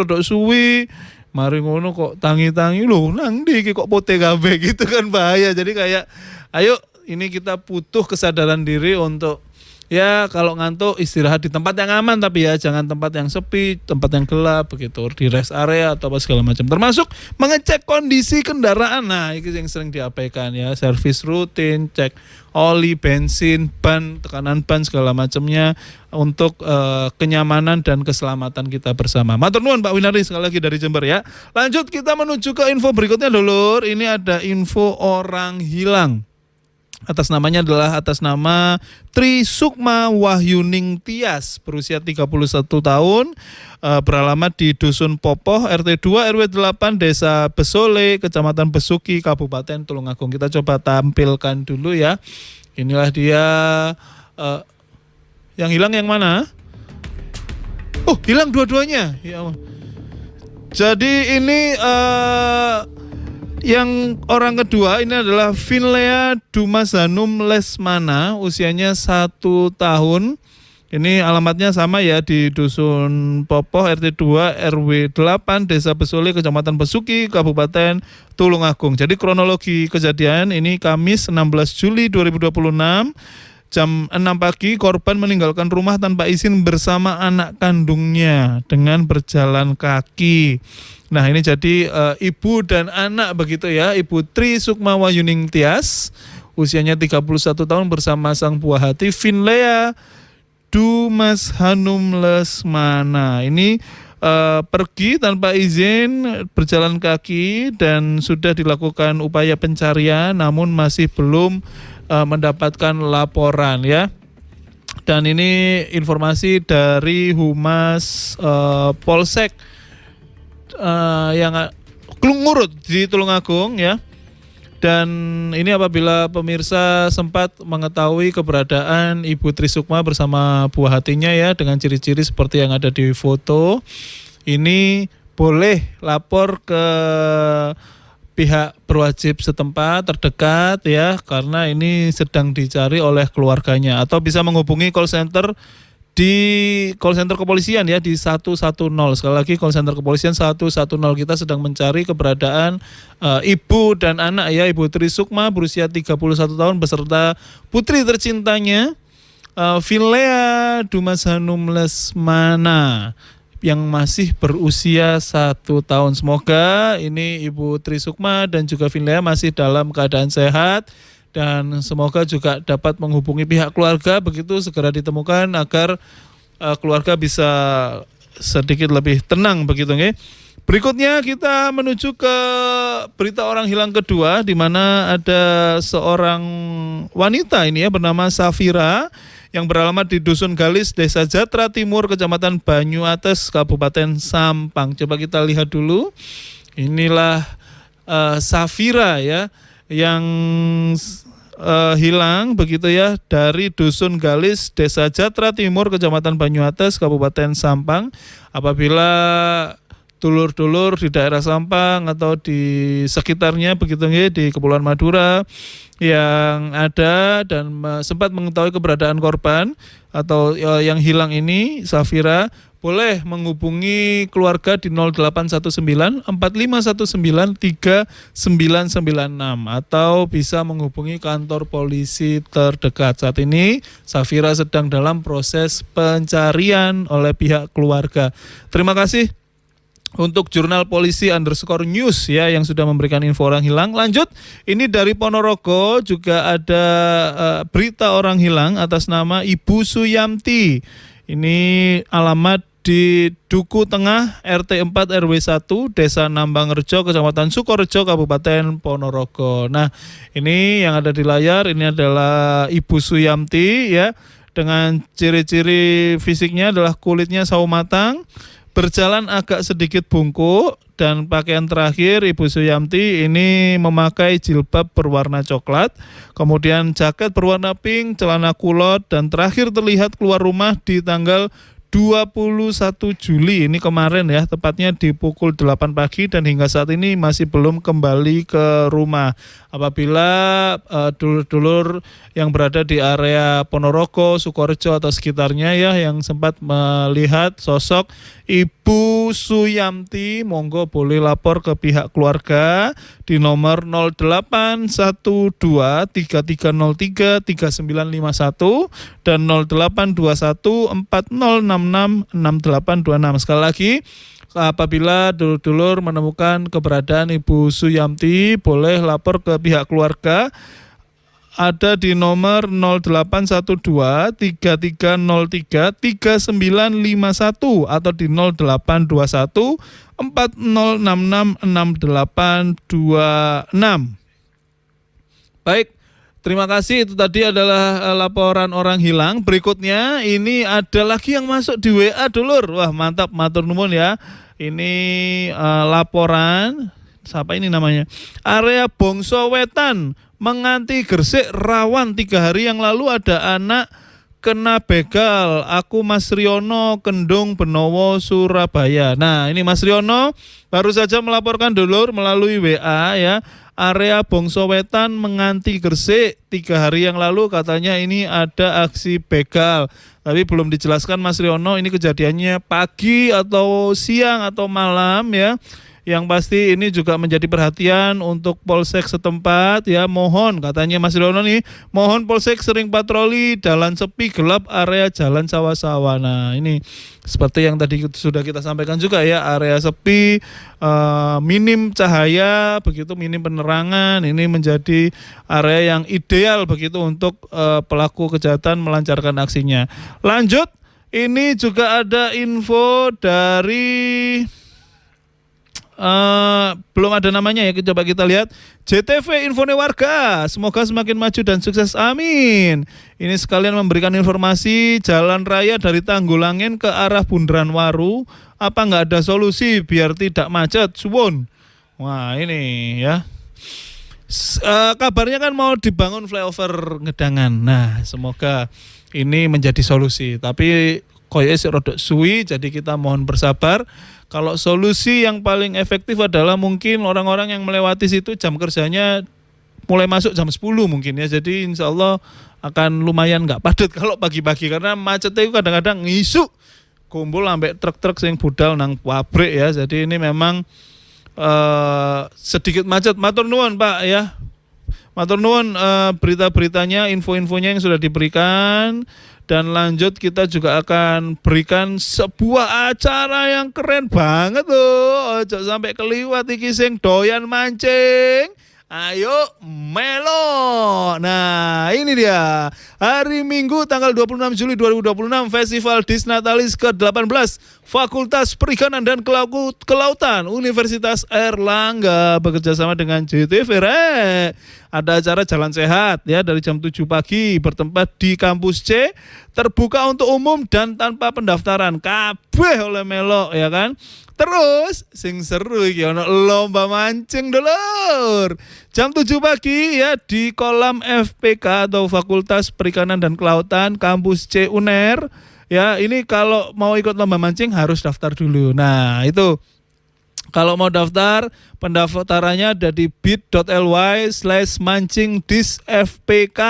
mari ngono kok tangi-tangi lho nang ndi iki kok pote kabeh gitu kan, bahaya. Jadi kayak ayo ini kita butuh kesadaran diri untuk ya kalau ngantuk istirahat di tempat yang aman, tapi ya jangan tempat yang sepi, tempat yang gelap begitu, di rest area atau apa segala macam. Termasuk mengecek kondisi kendaraan. Nah, itu yang sering diabaikan ya, servis rutin, cek oli, bensin, ban, tekanan ban segala macamnya untuk kenyamanan dan keselamatan kita bersama. Matur nuwun Pak Winardi sekali lagi dari Jember ya. Lanjut kita menuju ke info berikutnya dulur. Ini ada info orang hilang. Atas namanya adalah atas nama Tri Sukma Wahyuning Tias, berusia 31 tahun, beralamat di Dusun Popoh, RT 2 RW 8, Desa Besole, Kecamatan Besuki, Kabupaten Tulungagung. Kita coba tampilkan dulu ya. Inilah dia. Yang hilang yang mana? Oh, hilang dua-duanya. Ya. Jadi ini yang orang kedua ini adalah Finlea Dumasanum Lesmana, usianya 1 tahun. Ini alamatnya sama ya, di Dusun Popoh, RT 2 RW 8, Desa Besole, Kecamatan Besuki, Kabupaten Tulungagung. Jadi kronologi kejadian ini Kamis 16 Juli 2026, jam 6 pagi korban meninggalkan rumah tanpa izin bersama anak kandungnya dengan berjalan kaki. Nah ini jadi ibu dan anak begitu ya, Ibu Tri Sukma Wahyuning Tias, usianya 31 tahun bersama sang buah hati Finlea Dumashanum Lesmana. Ini pergi tanpa izin berjalan kaki dan sudah dilakukan upaya pencarian namun masih belum mendapatkan laporan ya. Dan ini informasi dari Humas Polsek yang Klungurut di Tulungagung ya. Dan ini apabila pemirsa sempat mengetahui keberadaan Ibu Tri Sukma bersama buah hatinya ya, dengan ciri-ciri seperti yang ada di foto, ini boleh lapor ke pihak berwajib setempat terdekat ya, karena ini sedang dicari oleh keluarganya, atau bisa menghubungi call center di call center kepolisian ya di 110. Sekali lagi call center kepolisian 110. Kita sedang mencari keberadaan ibu dan anak ya, Ibu Tri Sukma berusia 31 tahun beserta putri tercintanya Finlea Dumashanum Lesmana yang masih berusia 1 tahun. Semoga ini Ibu Tri Sukma dan juga Finlea masih dalam keadaan sehat, dan semoga juga dapat menghubungi pihak keluarga begitu segera ditemukan agar keluarga bisa sedikit lebih tenang begitu nggih. Berikutnya kita menuju ke berita orang hilang kedua, di mana ada seorang wanita ini ya bernama Safira yang beralamat di Dusun Galis, Desa Jatra Timur, Kecamatan Banyuates, Kabupaten Sampang. Coba kita lihat dulu. Inilah Safira ya, yang hilang begitu ya, dari Dusun Galis, Desa Jatra Timur, Kecamatan Banyuates, Kabupaten Sampang. Apabila dulur-dulur di daerah Sampang atau di sekitarnya begitu ya, di Kepulauan Madura yang ada dan sempat mengetahui keberadaan korban atau yang hilang ini Safira, boleh menghubungi keluarga di 0819 4519 3996 atau bisa menghubungi kantor polisi terdekat. Saat ini Safira sedang dalam proses pencarian oleh pihak keluarga. Terima kasih untuk jurnal polisi _news ya yang sudah memberikan info orang hilang. Lanjut, ini dari Ponorogo juga ada berita orang hilang atas nama Ibu Suyamti. Ini alamat di Duku Tengah RT 4 RW 1 Desa Nambangrejo Kecamatan Sukorejo Kabupaten Ponorogo. Nah, ini yang ada di layar ini adalah Ibu Suyamti ya, dengan ciri-ciri fisiknya adalah kulitnya sawo matang, berjalan agak sedikit bungkuk, dan pakaian terakhir Ibu Suyamti ini memakai jilbab berwarna coklat, kemudian jaket berwarna pink, celana kulot, dan terakhir terlihat keluar rumah di tanggal 21 Juli ini kemarin ya, tepatnya di pukul 8 pagi dan hingga saat ini masih belum kembali ke rumah. Apabila dulur-dulur yang berada di area Ponorogo, Sukorejo atau sekitarnya ya yang sempat melihat sosok Ibu Suyamti, monggo boleh lapor ke pihak keluarga di nomor 081233033951 dan 082140666826. Sekali lagi, apabila dulur-dulur menemukan keberadaan Ibu Suyamti, boleh lapor ke pihak keluarga. Ada di nomor 081233033951 atau di 082140666826. Baik, terima kasih. Itu tadi adalah laporan orang hilang. Berikutnya ini ada lagi yang masuk di WA, dulur. Wah, mantap, matur nuwun ya. Ini laporan, siapa ini namanya? Area Bongso Wetan, menganti Gresik rawan 3 hari yang lalu ada anak kena begal. Aku Mas Riono, Kendung, Benowo, Surabaya. Nah, ini Mas Riono baru saja melaporkan dulur melalui WA ya. Area Bongso Wetan menganti Gresik 3 hari yang lalu katanya ini ada aksi begal. Tapi belum dijelaskan Mas Riono ini kejadiannya pagi atau siang atau malam ya. Yang pasti ini juga menjadi perhatian untuk Polsek setempat ya. Mohon, katanya Mas Riono nih, mohon Polsek sering patroli jalan sepi gelap area jalan sawah-sawah. Nah, ini seperti yang tadi sudah kita sampaikan juga ya, area sepi, minim cahaya, begitu minim penerangan, ini menjadi area yang ideal begitu untuk pelaku kejahatan melancarkan aksinya. Lanjut, ini juga ada info dari belum ada namanya ya, coba kita lihat. JTV Infone Warga, semoga semakin maju dan sukses, amin. Ini sekalian memberikan informasi jalan raya dari Tanggulangin ke arah Bundaran Waru, apa nggak ada solusi biar tidak macet, suwun. Wah, ini ya, kabarnya kan mau dibangun flyover Ngedangan. Nah, semoga ini menjadi solusi, tapi koyo sik rodok suwi, jadi kita mohon bersabar. Kalau solusi yang paling efektif adalah mungkin orang-orang yang melewati situ jam kerjanya mulai masuk jam 10 mungkin ya. Jadi insya Allah akan lumayan nggak padat kalau pagi-pagi, karena macetnya itu kadang-kadang ngisuk kumpul sampai truk-truk yang budal nang pabrik ya. Jadi ini memang sedikit macet. Matur nuwun Pak ya. Matur nuwun berita-beritanya, info-infonya yang sudah diberikan. Dan lanjut kita juga akan berikan sebuah acara yang keren banget loh. Ojo sampai keliwat iki sing doyan mancing. Ayo melo. Nah, ini dia. Hari Minggu tanggal 26 Juli 2026 Festival Disnatalis ke-18 Fakultas Perikanan dan Kelautan Universitas Airlangga bekerjasama dengan JTV. Ada acara Jalan Sehat ya dari jam 7 pagi bertempat di Kampus C, terbuka untuk umum dan tanpa pendaftaran. Kabeh oleh melo ya kan. Terus sing seru iki ono lomba mancing dulur. Jam 7 pagi ya di kolam FPK atau Fakultas Perikanan dan Kelautan Kampus C UNER. Ya, ini kalau mau ikut lomba mancing harus daftar dulu. Nah, itu kalau mau daftar, pendaftarannya ada di bit.ly/mancingdisfpk.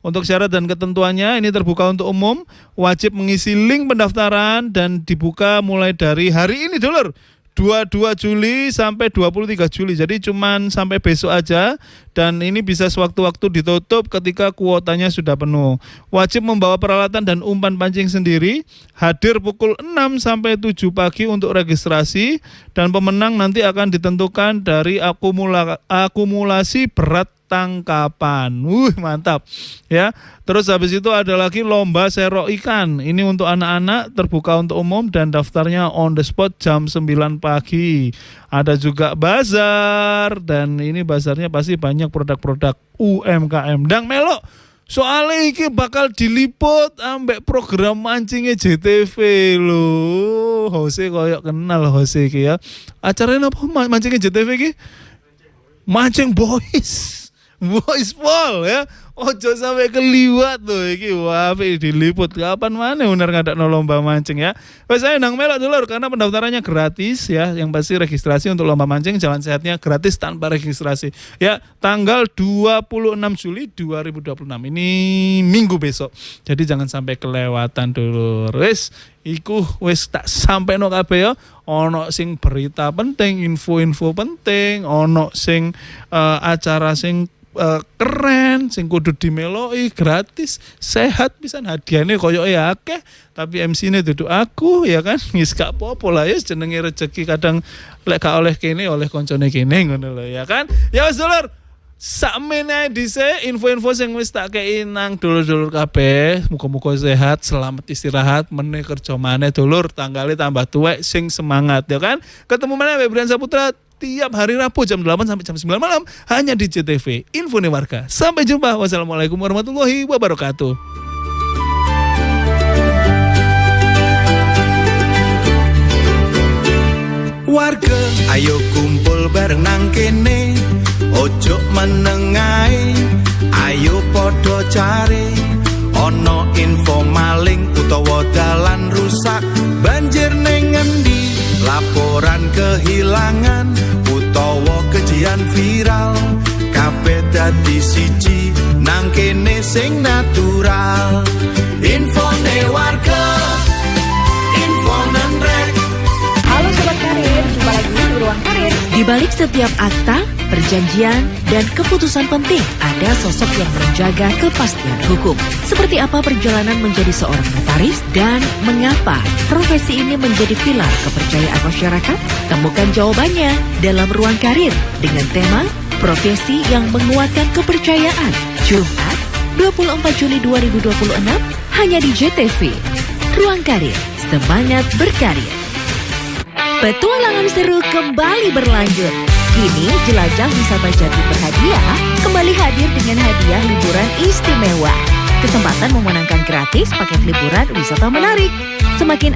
Untuk syarat dan ketentuannya ini terbuka untuk umum, wajib mengisi link pendaftaran dan dibuka mulai dari hari ini dulur, 22 Juli sampai 23 Juli. Jadi cuman sampai besok aja, dan ini bisa sewaktu-waktu ditutup ketika kuotanya sudah penuh. Wajib membawa peralatan dan umpan pancing sendiri, hadir pukul 6 sampai 7 pagi untuk registrasi, dan pemenang nanti akan ditentukan dari akumulasi berat tangkapan. Mantap. Ya. Terus habis itu ada lagi lomba serok ikan. Ini untuk anak-anak, terbuka untuk umum dan daftarnya on the spot jam 9 pagi. Ada juga bazar dan ini bazarnya pasti banyak produk-produk UMKM. Dang melok. Soalnya ini bakal diliput ambek program mancingnya JTV loh. Jose koyok kenal Jose iki ya. Acaranya apa mancingnya JTV iki? Mancing boys. Boys Paul ya. Ojo sampai keliwat tuh iki. Wah, diliput kapan mana bener ngadakno lomba mancing ya. Wes saya nang melok dulur karena pendaftarannya gratis ya. Yang pasti registrasi untuk lomba mancing jalan sehatnya gratis tanpa registrasi. Ya, tanggal 26 Juli 2026. Ini minggu besok. Jadi jangan sampai kelewatan dulur. Wes iku wis tak sampai no kabeh ya. Ono sing berita penting, info-info penting, ono sing acara sing keren sing kudu dimeloi gratis sehat pisan hadiahnya koyoke akeh tapi MC-ne duduk aku ya kan wis gak apa-apa lah ya jenenge rezeki kadang lek gak oleh kene oleh koncone kene ngono lho ya kan ya wis dulur sakmene dhisik info-info sing wis tak kei nang dulur-dulur kabeh muga-muga sehat selamat istirahat meneh kerja maneh dulur tanggale tambah tuwek sing semangat ya kan ketemu meneh Brian Saputra tiap hari Rabu jam 8 sampai jam 9 malam hanya di JTV Infone Warga. Sampai jumpa. Wassalamualaikum warahmatullahi wabarakatuh. Warga, ayo kumpul bareng nang kene. Ojo menengai, ayo podo cari. Ono info maling utawa dalan rusak, banjir ning endi? Laporan kehilangan utawa kejadian viral kabeh dadi siji nang kene sing natural Infone Warga info nendrek. Halo Sobat Karir, jumpa lagi di Ruang Karir. Di balik setiap akta, perjanjian, dan keputusan penting ada sosok yang menjaga kepastian hukum. Seperti apa perjalanan menjadi seorang notaris dan mengapa profesi ini menjadi pilar kepercayaan masyarakat? Temukan jawabannya dalam Ruang Karir dengan tema Profesi yang Menguatkan Kepercayaan. Jumat 24 Juli 2026 hanya di JTV. Ruang Karir, semangat berkarir. Petualangan seru kembali berlanjut. Kini jelajah wisata Jatim Berhadiah kembali hadir dengan hadiah liburan istimewa. Kesempatan memenangkan gratis paket liburan wisata menarik. Semakin